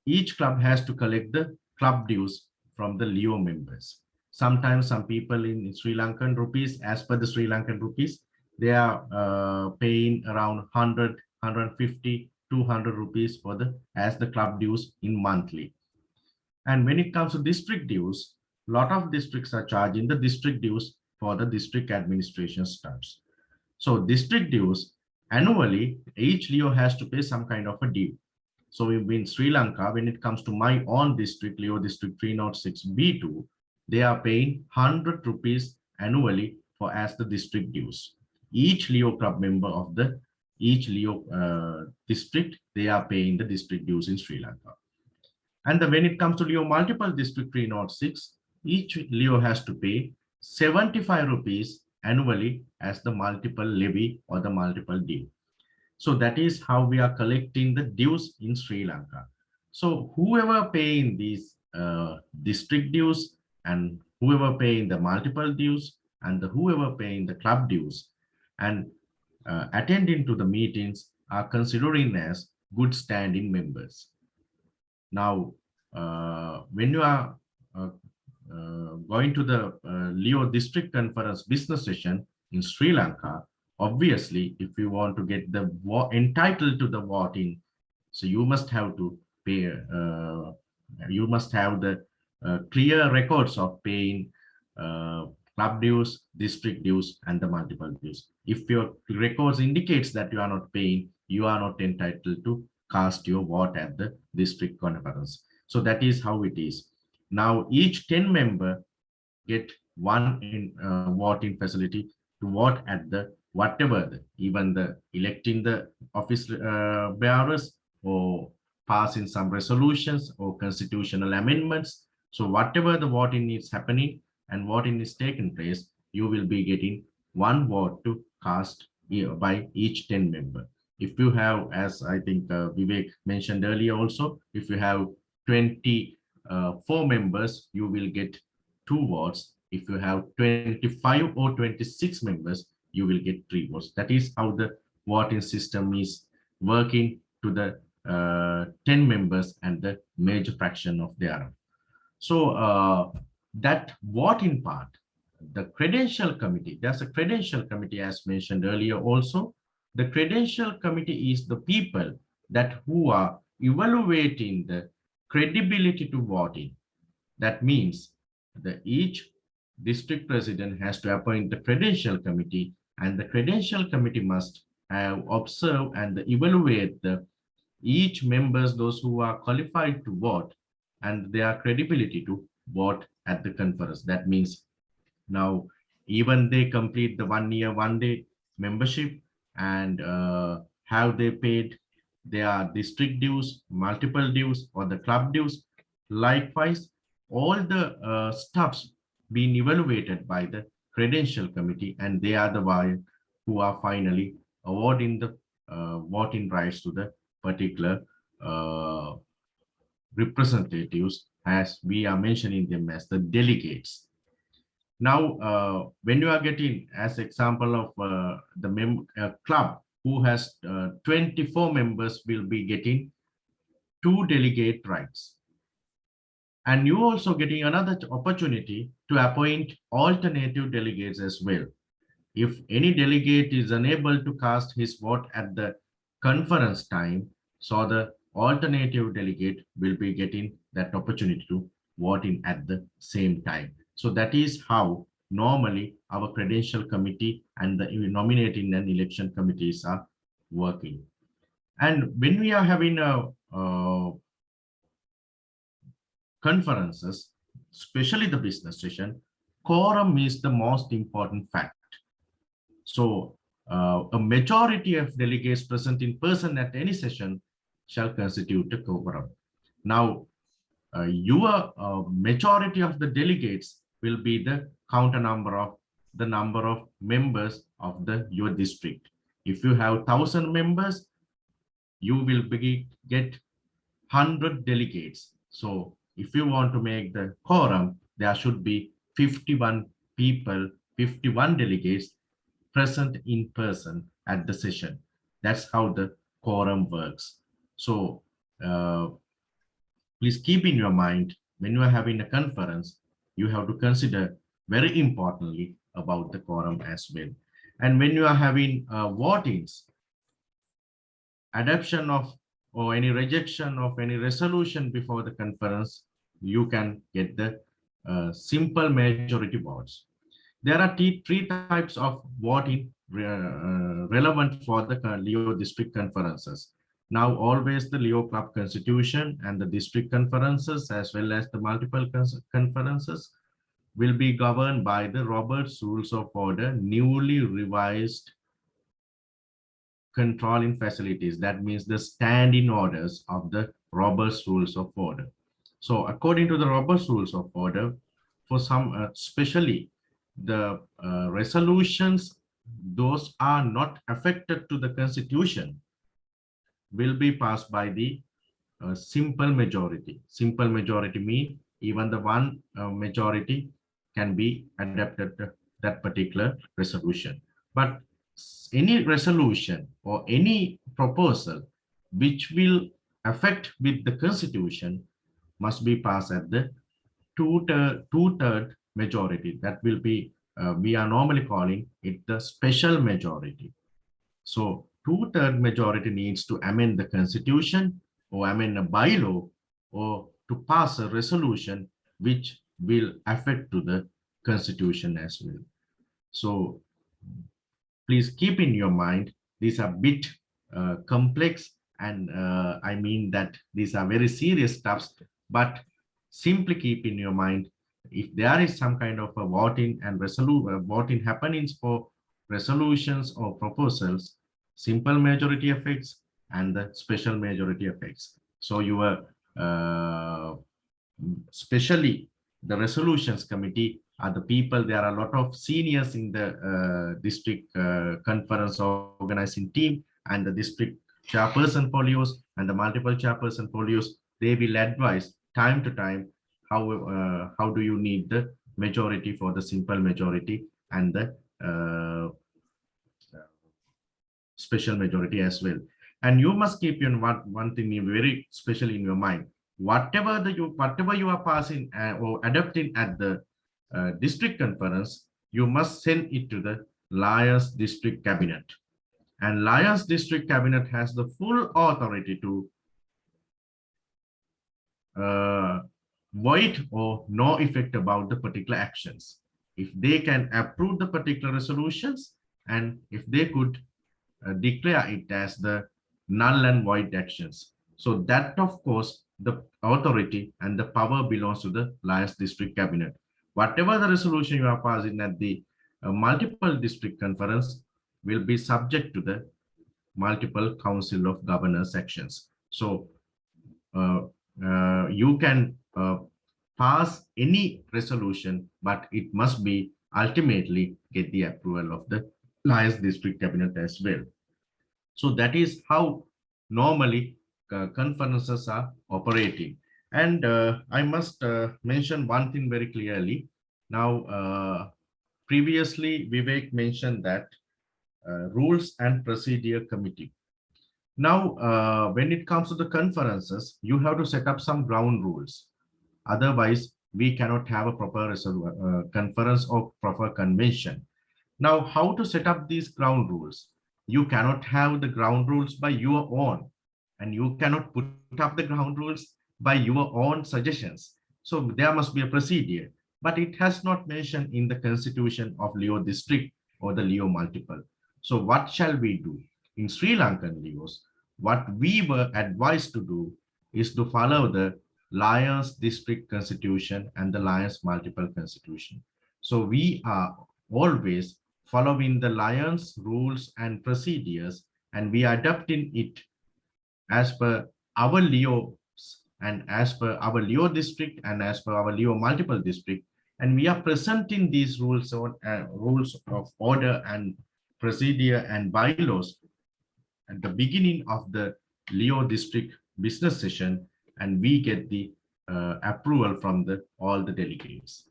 each club has to collect the club dues from the Leo members. Sometimes some people in Sri Lankan rupees, as per the Sri Lankan rupees, they are paying around 100, 150, 200 rupees for as the club dues in monthly. And when it comes to district dues, a lot of districts are charging the district dues for the district administration staffs. So district dues annually, each Leo has to pay some kind of a due. So in Sri Lanka, when it comes to my own district, Leo district 306B2, they are paying 100 rupees annually for as the district dues. Each Leo club member of each Leo district, they are paying the district dues in Sri Lanka. And when it comes to Leo multiple district 306, each Leo has to pay 75 rupees annually as the multiple levy or the multiple due. So that is how we are collecting the dues in Sri Lanka. So whoever paying these district dues and whoever paying the multiple dues and whoever paying the club dues, and attending to the meetings are considering as good standing members. Now, when you are going to the Leo District Conference business session in Sri Lanka, obviously, if you want to get the entitled to the voting, so you must have to pay, you must have the clear records of paying club dues, district dues, and the multiple dues. If your records indicates that you are not paying, you are not entitled to cast your vote at the district conference. So that is how it is. Now each 10 member get one voting facility to vote at the whatever, even the electing the office bearers or passing some resolutions or constitutional amendments. So whatever the voting is happening and voting is taking place, you will be getting one vote to cast by each 10 member. If you have, as I think Vivek mentioned earlier also, if you have 24 members, you will get 2 votes. If you have 25 or 26 members, you will get 3 votes. That is how the voting system is working to the 10 members and the major fraction of their. So that voting part, the credential committee, there's a credential committee as mentioned earlier also. The credential committee is the people that who are evaluating the credibility to voting. That means that each district president has to appoint the credential committee, and the credential committee must have observed and evaluate the each members, those who are qualified to vote, and their credibility to vote at the conference. That means now even they complete the 1 year, 1 day membership and have they paid their district dues, multiple dues, or the club dues. Likewise, all the stuffs being evaluated by the credential committee, and they are the one who are finally awarding the voting rights to the particular representatives, as we are mentioning them as the delegates. Now, when you are getting, as example of the club who has 24 members will be getting 2 delegate rights. And you also getting another opportunity to appoint alternative delegates as well. If any delegate is unable to cast his vote at the conference time, so the alternative delegate will be getting that opportunity to vote in at the same time. So that is how normally our credential committee and the nominating and election committees are working. And when we are having conferences, especially the business session, quorum is the most important fact. So a majority of delegates present in person at any session shall constitute a quorum. Now, your majority of the delegates will be the counter number of the number of members of your district. If you have 1,000 members, you will get 100 delegates. So if you want to make the quorum, there should be 51 people, 51 delegates present in person at the session. That's how the quorum works. So please keep in your mind, when you are having a conference, you have to consider very importantly about the quorum as well. And when you are having votings, adoption of or any rejection of any resolution before the conference, you can get the simple majority votes. There are 3 types of voting relevant for the Leo district conferences. Now, always the Leo club constitution and the district conferences, as well as the multiple conferences, will be governed by the Robert's Rules of Order, newly revised controlling facilities. That means the standing orders of the Robert's Rules of Order. So according to the Robert's Rules of Order, for some, especially the resolutions, those are not affected to the constitution, will be passed by the simple majority. Simple majority means even the one majority can be adopted to that particular resolution. But any resolution or any proposal which will affect with the constitution must be passed at the two-third majority. That will be, we are normally calling it the special majority. So two-third majority needs to amend the constitution or amend a bylaw or to pass a resolution which will affect to the constitution as well. So please keep in your mind, these are bit complex, and I mean that these are very serious stuffs, but simply keep in your mind, if there is some kind of a voting and voting happenings for resolutions or proposals, simple majority effects and the special majority effects. So your especially the resolutions committee are the people, there are a lot of seniors in the district conference organizing team, and the district chairperson folios and the multiple chairperson folios, they will advise time to time how do you need the majority for the simple majority and the special majority as well. And you must keep in one thing very special in your mind. Whatever you are passing or adopting at the district conference, you must send it to the Lions District Cabinet. And Lions District Cabinet has the full authority to void or no effect about the particular actions. If they can approve the particular resolutions, and if they could declare it as the null and void actions. So that, of course, the authority and the power belongs to the Lions District Cabinet. Whatever the resolution you are passing at the multiple district conference will be subject to the multiple council of governors actions. So you can pass any resolution, but it must be ultimately get the approval of the Lions District Cabinet as well. So that is how normally conferences are operating. And I must mention one thing very clearly. Now, previously Vivek mentioned that rules and procedure committee. Now, when it comes to the conferences, you have to set up some ground rules. Otherwise, we cannot have a proper conference or proper convention. Now, how to set up these ground rules? You cannot have the ground rules by your own, and you cannot put up the ground rules by your own suggestions. So there must be a procedure, but it has not mentioned in the constitution of Leo district or the Leo multiple. So what shall we do? In Sri Lankan Leos, what we were advised to do is to follow the Lions district constitution and the Lions multiple constitution. So we are always following the Lions rules and procedures, and we are adapting it as per our Leos and as per our Leo district and as per our Leo multiple district. And we are presenting these rules of order and procedure and bylaws at the beginning of the Leo district business session, and we get the approval from all the delegates.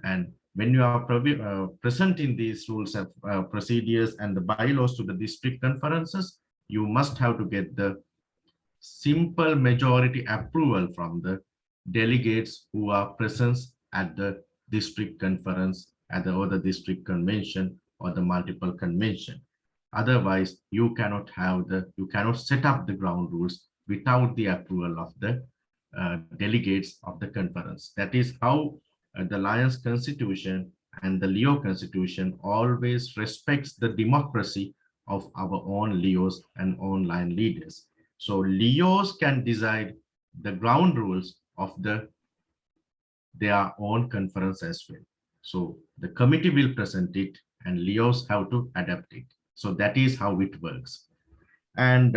And when you are presenting these rules of procedures and the bylaws to the district conferences, you must have to get the simple majority approval from the delegates who are present at the district conference, or the district convention or the multiple convention. Otherwise, you cannot set up the ground rules without the approval of the delegates of the conference. That is how the Lions Constitution and the Leo Constitution always respects the democracy of our own Leos and online leaders. So Leos can decide the ground rules of their own conference as well. So the committee will present it and Leos have to adapt it. So that is how it works. And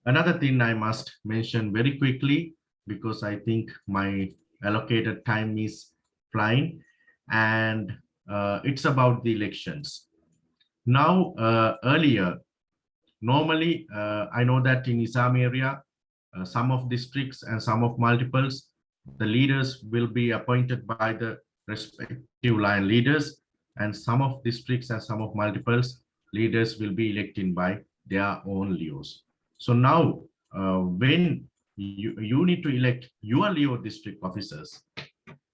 another thing I must mention very quickly, because I think my allocated time is flying, and it's about the elections. Now, earlier, normally, I know that in ISAME area, some of districts and some of multiples, the leaders will be appointed by the respective line leaders, and some of districts and some of multiples, leaders will be elected by their own Leos. So now, when you need to elect your Leo district officers.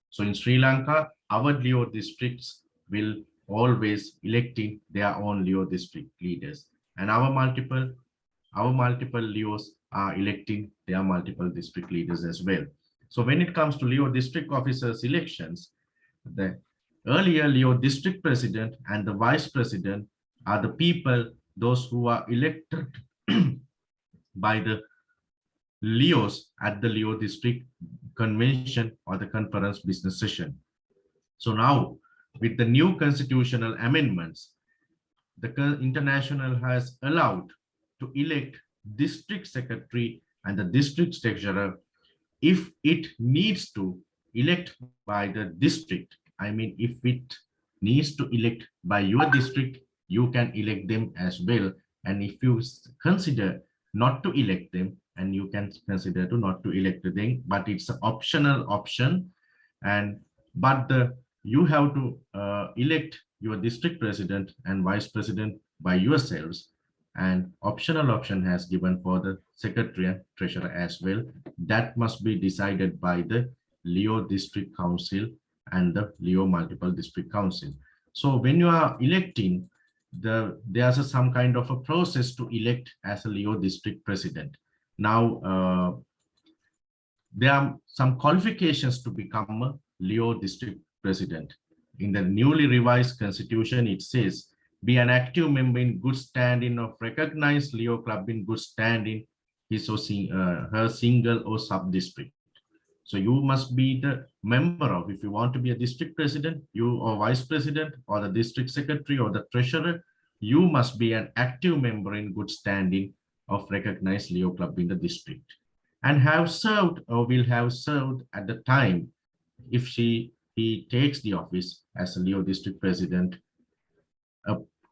So in Sri Lanka, our Leo districts will always electing their own Leo district leaders, and our multiple Leos are electing their multiple district leaders as well. So when it comes to Leo district officers elections, the earlier Leo district president and the vice president are the people, those who are elected by the Leos at the Leo district convention or the conference business session. So now with the new constitutional amendments, the international has allowed to elect district secretary and the district treasurer if it needs to elect by the district. I mean, if it needs to elect by your district, you can elect them as well. And if you consider not to elect them, and you can consider to not to elect them, but it's an optional option. And but you have to elect your district president and vice president by yourselves, and optional option has given for the secretary and treasurer as well. That must be decided by the Leo district council and the Leo multiple district council. So when you are electing, there's some kind of a process to elect as a Leo district president. Now there are some qualifications to become a Leo district president. In the newly revised constitution, it says, be an active member in good standing of recognized Leo club in good standing, his or her single or sub-district. So you must be the member of, if you want to be a district president, you or vice president or the district secretary or the treasurer, you must be an active member in good standing of recognized Leo club in the district, and have served or will have served at the time if he takes the office as a Leo district president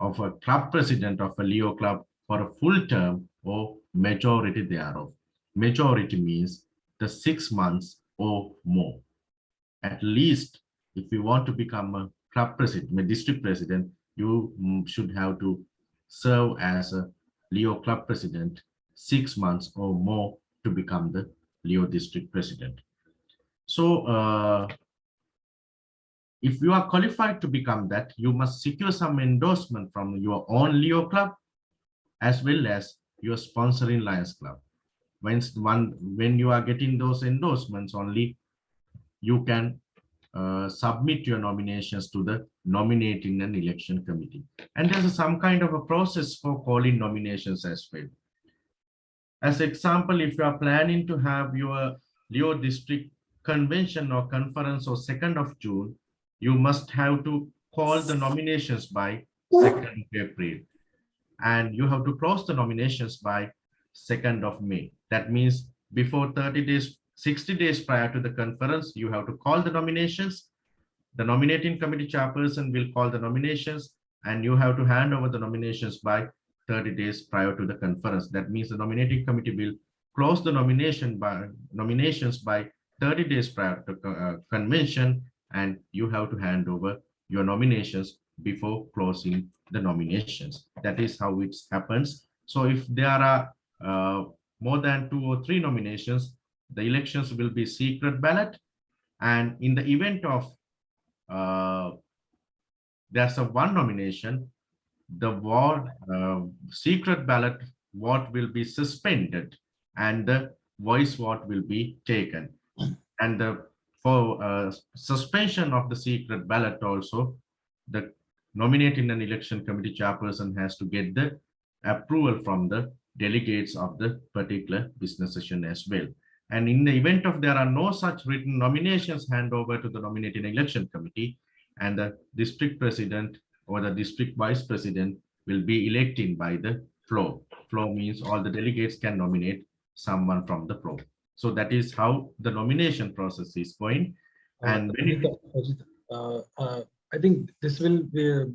of a club president of a Leo club for a full term or majority thereof. Majority means the 6 months or more. At least if you want to become a club president, a district president, you should have to serve as a Leo club president 6 months or more to become the Leo district president. So if you are qualified to become that, you must secure some endorsement from your own Leo club as well as your sponsoring Lions club. When you are getting those endorsements only, you can submit your nominations to the nominating and election committee. And there's some kind of a process for calling nominations as well. As example, if you are planning to have your Leo district convention or conference on 2nd of June, you must have to call the nominations by 2nd of April. And you have to close the nominations by 2nd of May. That means before 30 days, 60 days prior to the conference, you have to call the nominations. The nominating committee chairperson will call the nominations, and you have to hand over the nominations by 30 days prior to the conference. That means the nominating committee will close the nominations by 30 days prior to convention, and you have to hand over your nominations before closing the nominations. That is how it happens. So if there are more than 2 or 3 nominations, the elections will be secret ballot. And in the event of there's a one nomination, the secret ballot vote will be suspended and the voice vote will be taken. And for suspension of the secret ballot also, the nominating and election committee chairperson has to get the approval from the delegates of the particular business session as well. And in the event of there are no such written nominations, hand over to the nominating election committee, and the district president or the district vice president will be elected by the floor. Floor means all the delegates can nominate someone from the floor. So that is how the nomination process is going. And I think this will be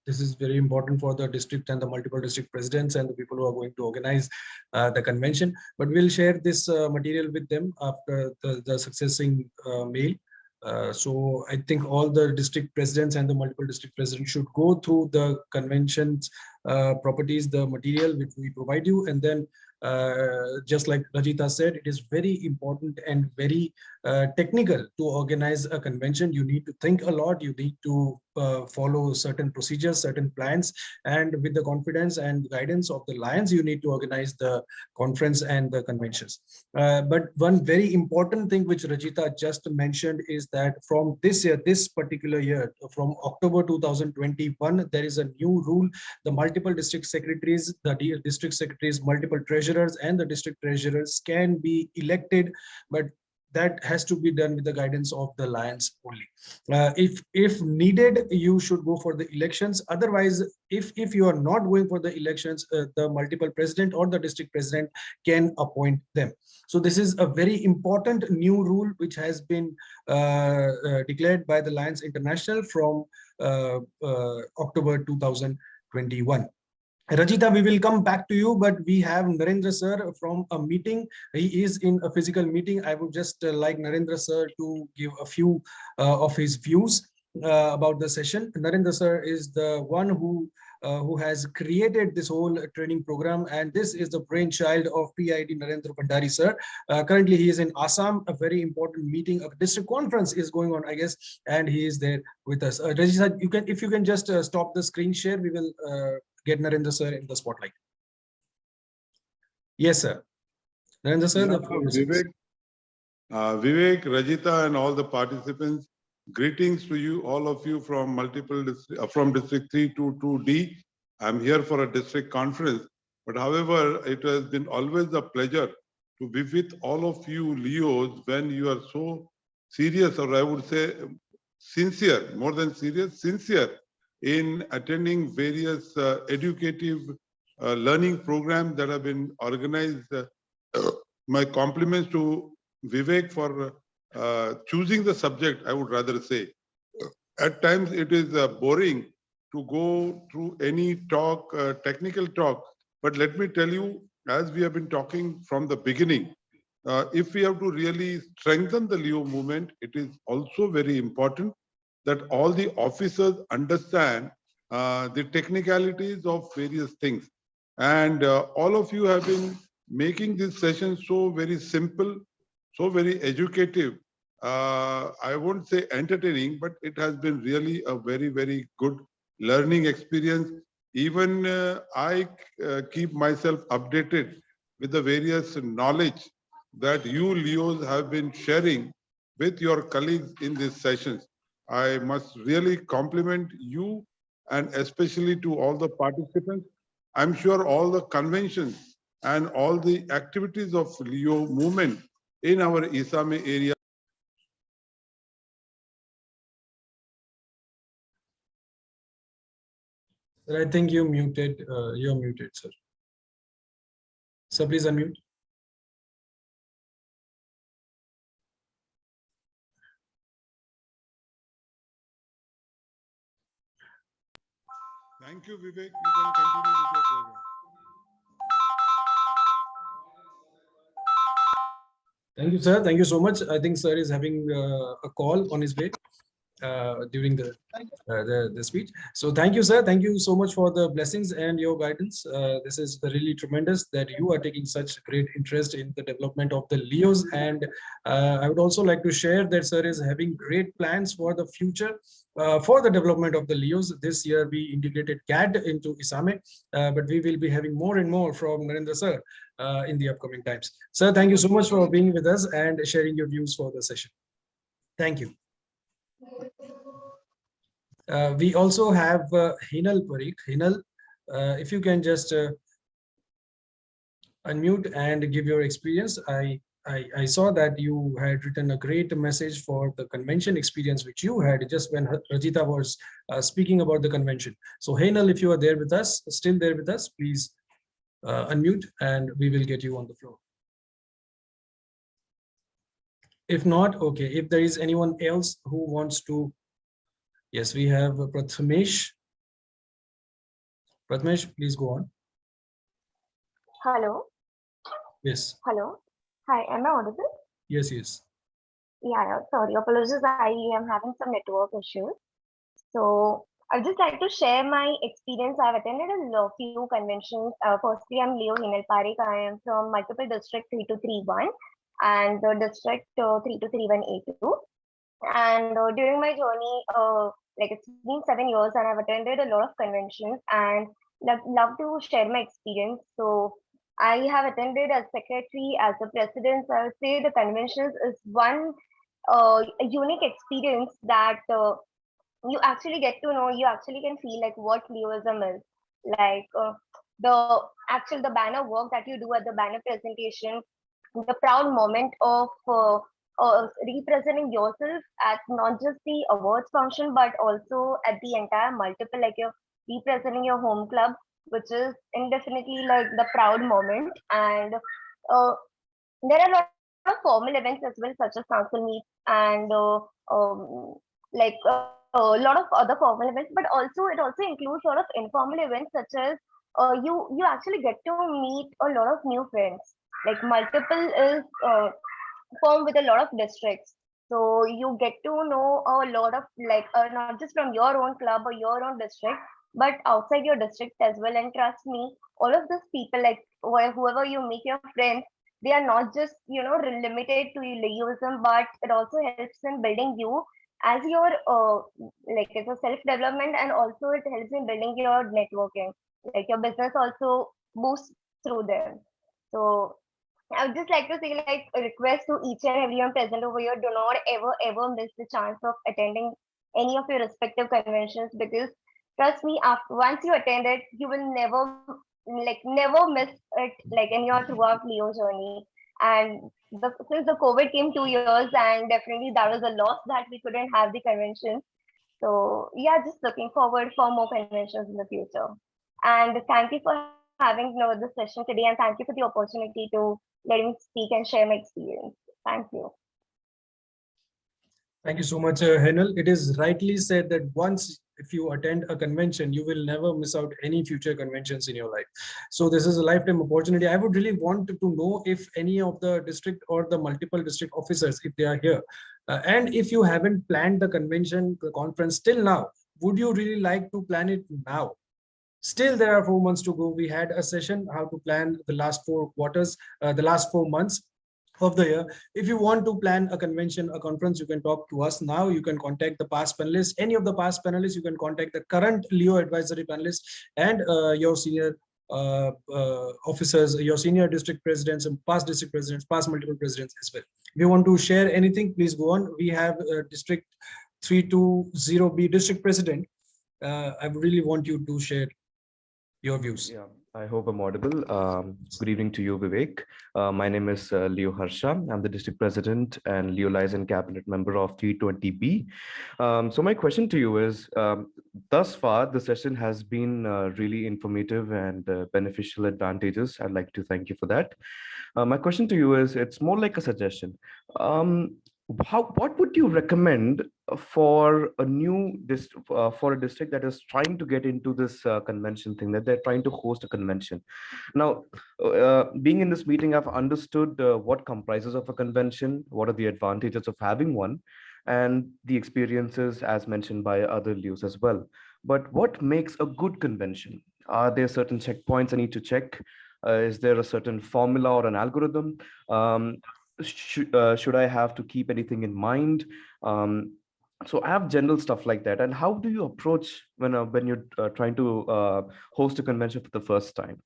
this is very important for the district and the multiple district presidents and the people who are going to organize the convention. But we'll share this material with them after the succeeding mail. So I think all the district presidents and the multiple district presidents should go through the conventions properties, the material which we provide you, and then just like Rajitha said, it is very important and very technical to organize a convention. You need to think a lot. You need to follow certain procedures, certain plans, and with the confidence and guidance of the Lions, you need to organize the conference and the conventions. But one very important thing which Rajitha just mentioned is that from this year, this particular year, from October 2021, there is a new rule. The multiple district secretaries, the district secretaries, multiple treasurers, and the district treasurers can be elected, but that has to be done with the guidance of the Lions only. If needed, you should go for the elections. Otherwise, if you are not going for the elections, the multiple president or the district president can appoint them. So this is a very important new rule which has been declared by the Lions International from October 2021. Rajitha, we will come back to you, but we have Narendra sir from a meeting. He is in a physical meeting. I would just like Narendra sir to give a few of his views about the session. Narendra sir is the one who has created this whole training program, and this is the brainchild of PID Narendra Bhandari sir. Currently, he is in Assam. A very important meeting, a district conference is going on, I guess, and he is there with us. Rajitha, if you can just stop the screen share, we will get Narendra sir in the spotlight. Yes, sir. Narendra sir, the floor is yours. Vivek, Rajitha, and all the participants, greetings to you, all of you from from District 3 to 2D. I'm here for a district conference, but however, it has been always a pleasure to be with all of you Leos when you are so serious, or I would say sincere, more than serious, sincere in attending various educative learning programs that have been organized. My compliments to Vivek for choosing the subject, I would rather say. At times it is boring to go through any talk, technical talk, but let me tell you, as we have been talking from the beginning, if we have to really strengthen the Leo movement, it is also very important that all the officers understand the technicalities of various things. And all of you have been making this session so very simple, so very educative. I won't say entertaining, but it has been really a very, very good learning experience. Even I keep myself updated with the various knowledge that you Leos have been sharing with your colleagues in these sessions. I must really compliment you, and especially to all the participants. I'm sure all the conventions and all the activities of Leo movement in our ISAME area. Sir, I think you're muted, sir. Sir, please unmute. Thank you, Vivek. You can continue with your program. Thank you, sir. Thank you so much. I think sir is having a call on his way during the speech. So thank you, sir. Thank you so much for the blessings and your guidance. This is really tremendous that you are taking such great interest in the development of the Leos. And I would also like to share that sir is having great plans for the future for the development of the Leos. This year we integrated CAD into ISAME, but we will be having more and more from Narendra sir in the upcoming times. Sir, thank you so much for being with us and sharing your views for the session. Thank you. We also have Hinal Parikh. Hinal, if you can just unmute and give your experience. I saw that you had written a great message for the convention experience which you had just when Rajitha was speaking about the convention. So Hinal, if you are there with us, still there with us, please unmute and we will get you on the floor. If not, okay. If there is anyone else who wants to, yes, we have Prathamesh. Prathamesh, please go on. Hello. Yes. Hello. Hi, am I audible? Yes, yes. Yeah, sorry, apologies. I am having some network issues. So I'd just like to share my experience. I've attended few conventions. Firstly, I'm Leo Hinel Parekh. I am from multiple district 3231 and the district 3231A2. And during my journey, like it's been 7 years, and I've attended a lot of conventions and love to share my experience. So I have attended as secretary, as a president. So I would say the conventions is one a unique experience that you actually get to know, you actually can feel like what Leoism is. Like the banner work that you do at the banner presentation, the proud moment of representing yourself at not just the awards function, but also at the entire multiple, like you're representing your home club, which is indefinitely like the proud moment. And there are a lot of formal events as well, such as council meets and a lot of other formal events. But also it also includes a lot of informal events, such as you actually get to meet a lot of new friends. Like multiple is formed with a lot of districts. So you get to know a lot of like not just from your own club or your own district, but outside your district as well. And trust me, all of these people, like whoever you make your friends, they are not just limited to Leoism, but it also helps in building you as your like as a self development, and also it helps in building your networking. Like your business also boosts through them. So I would just like to say, like, a request to each and everyone present over here: do not ever miss the chance of attending any of your respective conventions, because trust me, after once you attend it, you will never miss it, like in your throughout Leo journey. And since the COVID came 2 years, and definitely that was a loss that we couldn't have the convention. So yeah, just looking forward for more conventions in the future. And thank you for having this session today, and thank you for the opportunity to let me speak and share my experience. Thank you. Thank you so much, Henel. It is rightly said that once if you attend a convention, you will never miss out any future conventions in your life. So this is a lifetime opportunity. I would really want to know if any of the district or the multiple district officers, if they are here, and if you haven't planned the convention, the conference till now, would you really like to plan it now? Still, there are 4 months to go. We had a session how to plan the last 4 quarters, the last 4 months of the year. If you want to plan a convention, a conference, you can talk to us now. You can contact the past panelists, any of the past panelists. You can contact the current Leo advisory panelists and your senior officers, your senior district presidents and past district presidents, past multiple presidents as well. If you want to share anything, please go on. We have district 320B district president. I really want you to share your views. Yeah, I hope I'm audible. Good evening to you, Vivek. My name is Leo Harsha. I'm the district president and Leo Liaison cabinet member of 320B. So my question to you is, thus far, the session has been really informative and beneficial advantages. I'd like to thank you for that. My question to you is, it's more like a suggestion. What would you recommend for a for a district that is trying to get into this convention thing, that they're trying to host a convention? Now, being in this meeting, I've understood what comprises of a convention, what are the advantages of having one, and the experiences as mentioned by other Leos as well. But what makes a good convention? Are there certain checkpoints I need to check? Is there a certain formula or an algorithm? Should I have to keep anything in mind? So I have general stuff like that. And how do you approach when you're trying to host a convention for the first time?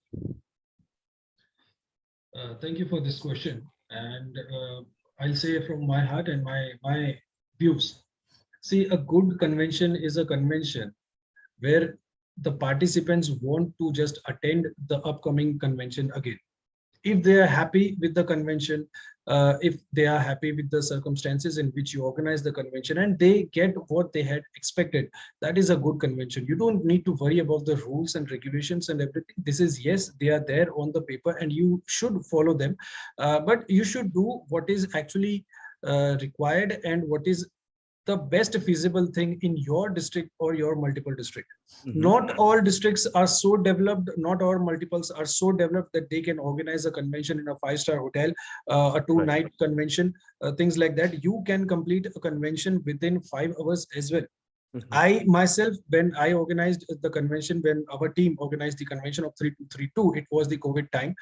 Thank you for this question. And I'll say from my heart and my views. See, a good convention is a convention where the participants want to just attend the upcoming convention again. If they are happy with the convention, if they are happy with the circumstances in which you organize the convention and they get what they had expected, that is a good convention. You don't need to worry about the rules and regulations and everything. This is, yes, they are there on the paper and you should follow them, but you should do what is actually required and what is the best feasible thing in your district or your multiple district. Mhm. Not all districts are so developed, not all multiples are so developed that they can organize a convention in a 5-star hotel, a 2-night convention, things like that. You can complete a convention within 5 hours as well. Mhm. I myself, when I organized the convention, when our team organized the convention of 3232, it was the COVID time.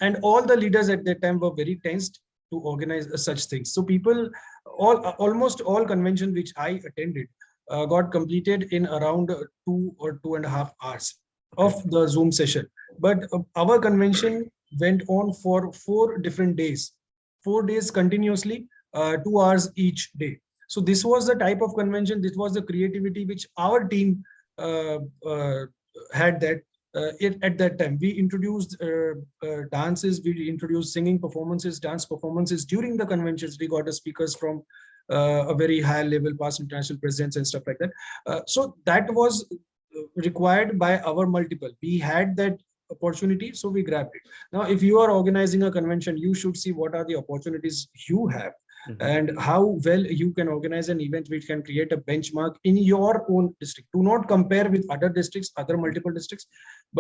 And all the leaders at that time were very tensed to organize such things. So people, almost all conventions which I attended got completed in around 2 or 2.5 hours of the Zoom session. But our convention went on for 4 different days, 4 days continuously, 2 hours each day. So this was the type of convention, this was the creativity which our team had that at that time. We introduced dances, we introduced singing performances, dance performances. During the conventions, we got the speakers from a very high level, past international presidents and stuff like that. So that was required by our multiple. We had that opportunity, so we grabbed it. Now, if you are organizing a convention, you should see what are the opportunities you have. Mhm. And how well you can organize an event which can create a benchmark in your own district. Do not compare with other districts, other multiple districts,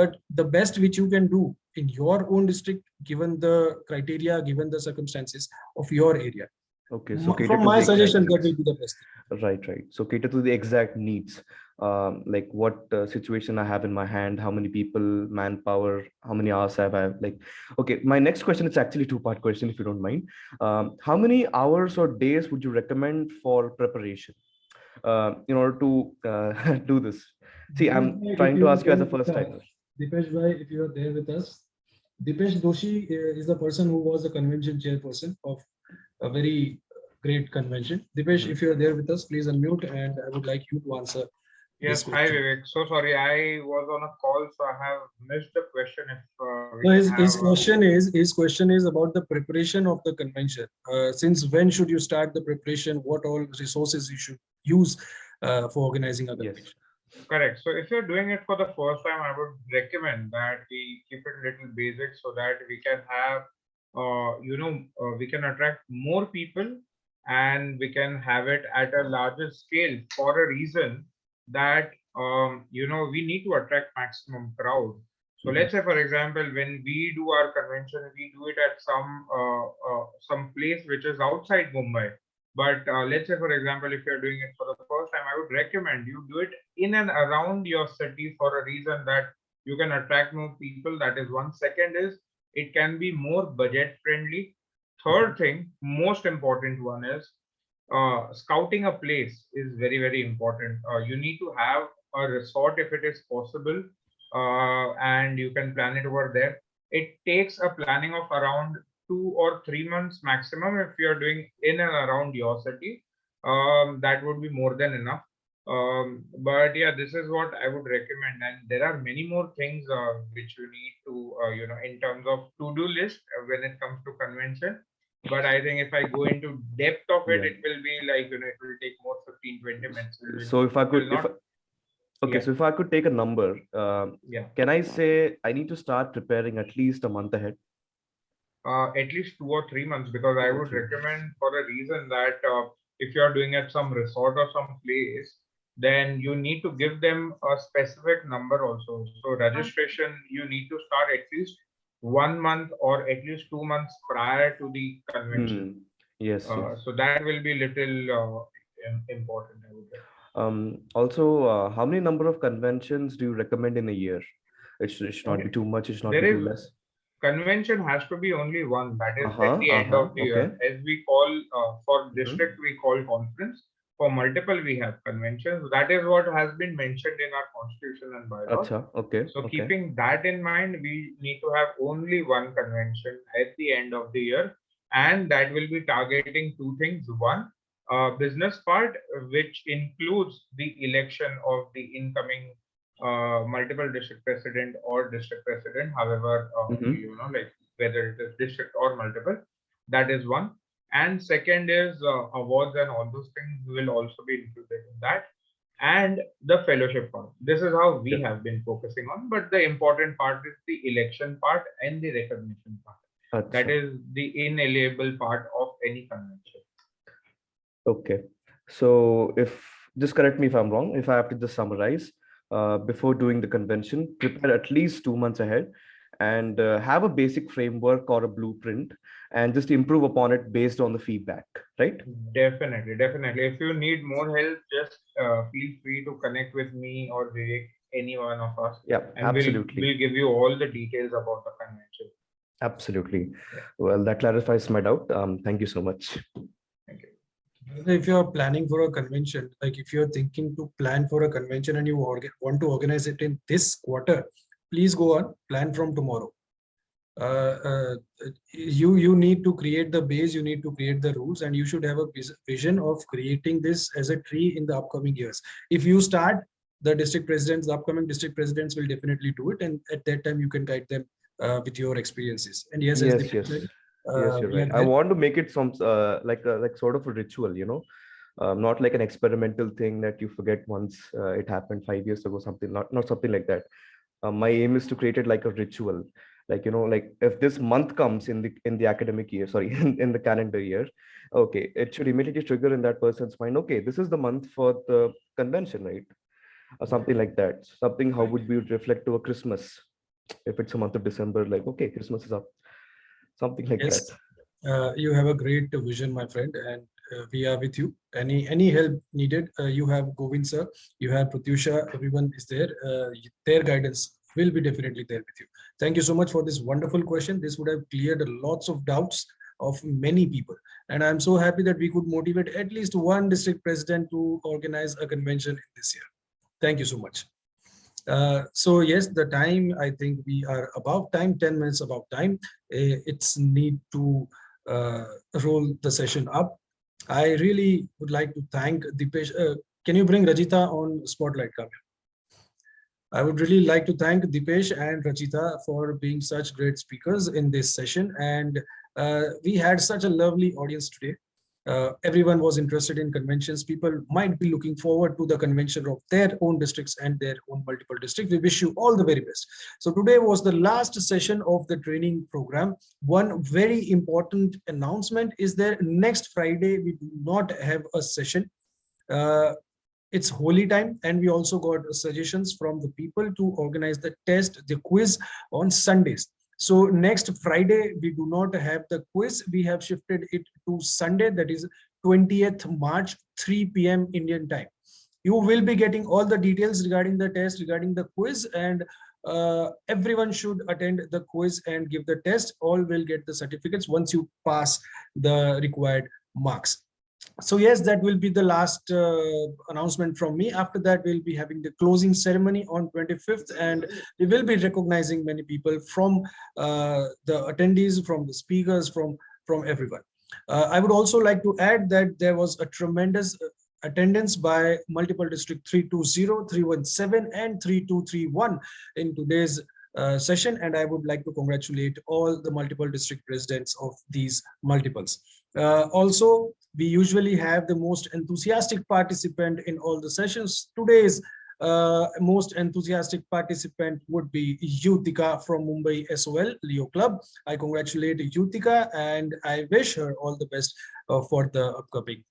but the best which you can do in your own district, given the criteria, given the circumstances of your area. Okay, so cater From to my the exact suggestion, that needs. will be the best thing. Right. So cater to the exact needs, like what situation I have in my hand, how many people, manpower, how many hours have I? Like, okay, my next question is actually two-part question, if you don't mind. How many hours or days would you recommend for preparation in order to do this? See, I'm Dipesh bhai, trying if to you are ask you as there a with first us, timer. Dipesh bhai, if you are there with us, Dipesh Doshi is the person who was the convention chairperson of a very great convention. Dipesh, Mhm. if you are there with us, please unmute, and I would like you to answer Yes, this hi question. Vivek. So sorry, I was on a call, so I have missed the question. If we So can his have question is about the preparation of the convention. Since when should you start the preparation? What all resources you should use for organizing a Yes. convention? correct. So if you're doing it for the first time, I would recommend that we keep it little basic so that we can have, we can attract more people and we can have it at a larger scale for a reason that, we need to attract maximum crowd. So Mhm. let's say, for example, when we do our convention, we do it at some place which is outside Mumbai. But let's say, for example, if you're doing it for the first time, I would recommend you do it in and around your city for a reason that you can attract more people. That is one. Second is it can be more budget friendly. Third thing, most important one is scouting a place is very, very important. You need to have a resort if it is possible, and you can plan it over there. It takes a planning of around 2 or 3 months maximum if you are doing in and around your city. That would be more than enough. But yeah, this is what I would recommend. And there are many more things which you need to, in terms of to-do list when it comes to convention. But I think if I go into depth of it, Yeah. it will be like, it will take more 15-20 minutes. So if I It will could, not, okay, yeah, so if I could take a number, yeah. can I say I need to start preparing at least a month ahead? At least 2 or 3 months, because I 2 or would 3 recommend for a reason that if you are doing at some resort or some place, then you need to give them a specific number also. So registration, you need to start at least 1 month or at least 2 months prior to the convention. Hmm. Yes, yes. So that will be little important, I would say. Also, how many number of conventions do you recommend in a year? It should not be too much, it should not There be too is less. convention has to be only one, that is at the end Uh-huh. of the Okay. year, as we call for Mhm. district we call conference, for multiple we have conventions. That is what has been mentioned in our constitution and bylaws. Acha. Okay. So Okay. keeping that in mind, we need to have only one convention at the end of the year, and that will be targeting two things. One, business part, which includes the election of the incoming multiple district president or district president, however, Mhm. like whether it is district or multiple, that is one. And second is awards and all those things will also be included in that. And the fellowship part. This is how we Yeah. have been focusing on. But the important part is the election part and the recognition part. That Acha. is the inalienable part of any convention. Okay. So just correct me if I'm wrong, if I have to just summarize, before doing the convention, prepare at least 2 months ahead and have a basic framework or a blueprint and just improve upon it based on the feedback, right? Definitely, definitely. If you need more help, just feel free to connect with me or Vivek, any one of us, Yeah, and absolutely. we'll give you all the details about the convention. Absolutely. Yeah. Well, that clarifies my doubt. Thank you so much. Thank you. If you're planning for a convention, like if you're thinking to plan for a convention and you want to organize it in this quarter, please go on, plan from tomorrow. You need to create the base, you need to create the rules, and you should have a vision of creating this as a tree in the upcoming years. If you start, the district presidents, the upcoming district presidents will definitely do it, and at that time you can guide them with your experiences. And yes, as Yes, Dipesh yes. said, Yes, you're we right. are I help. want to make it some like sort of a ritual, not like an experimental thing that you forget once it happened 5 years ago, something, not something like that. My aim is to create it like a ritual, like like if this month comes in the academic year, sorry, in the calendar year, okay, it should immediately trigger in that person's mind, okay, this is the month for the convention, right? Or something like that. Something, how would we reflect to a Christmas if it's a month of December, like, okay, Christmas is up, something like Yes, that. you have a great vision, my friend, and we are with you. Any help needed, you have Govind sir, you have Pratyusha, everyone is there. Their guidance will be definitely there with you. Thank you so much for this wonderful question. This would have cleared lots of doubts of many people, and I'm so happy that we could motivate at least one district president to organize a convention in this year. Thank you so much. So yes, the time, I think we are about time, 10 minutes about time. It's need to roll the session up. I really would like to thank Dipesh. Can you bring Rajitha on spotlight, Kamya? I would really like to thank Dipesh and Rajitha for being such great speakers in this session. And we had such a lovely audience today. Everyone was interested in conventions. People might be looking forward to the convention of their own districts and their own multiple districts. We wish you all the very best. So today was the last session of the training program. One very important announcement is there. Next Friday, we do not have a session. It's holy time, and we also got suggestions from the people to organize the test, the quiz on Sundays. So next Friday, we do not have the quiz. We have shifted it to Sunday, that is 20th March, 3 p.m. Indian time. You will be getting all the details regarding the test, regarding the quiz, and everyone should attend the quiz and give the test. All will get the certificates once you pass the required marks. So yes, that will be the last announcement from me. After that, we'll be having the closing ceremony on 25th, and we will be recognizing many people from the attendees, from the speakers, from everyone. I would also like to add that there was a tremendous attendance by multiple district 320, 317, and 3231 in today's session, and I would like to congratulate all the multiple district presidents of these multiples. Also, we usually have the most enthusiastic participant in all the sessions. Today's most enthusiastic participant would be Yutika from Mumbai SOL Leo Club. I congratulate Yutika and I wish her all the best for the upcoming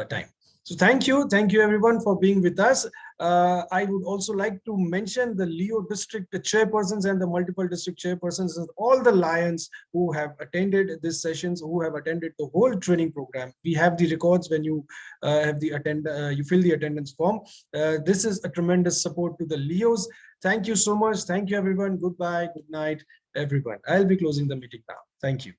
time. So thank you everyone for being with us. I would also like to mention the Leo district chairpersons and the multiple district chairpersons and all the lions who have attended these sessions, who have attended the whole training program. We have the records when you you fill the attendance form. This is a tremendous support to the Leos. Thank you so much. Thank you everyone. Goodbye. Good night, everyone. I'll be closing the meeting now. Thank you.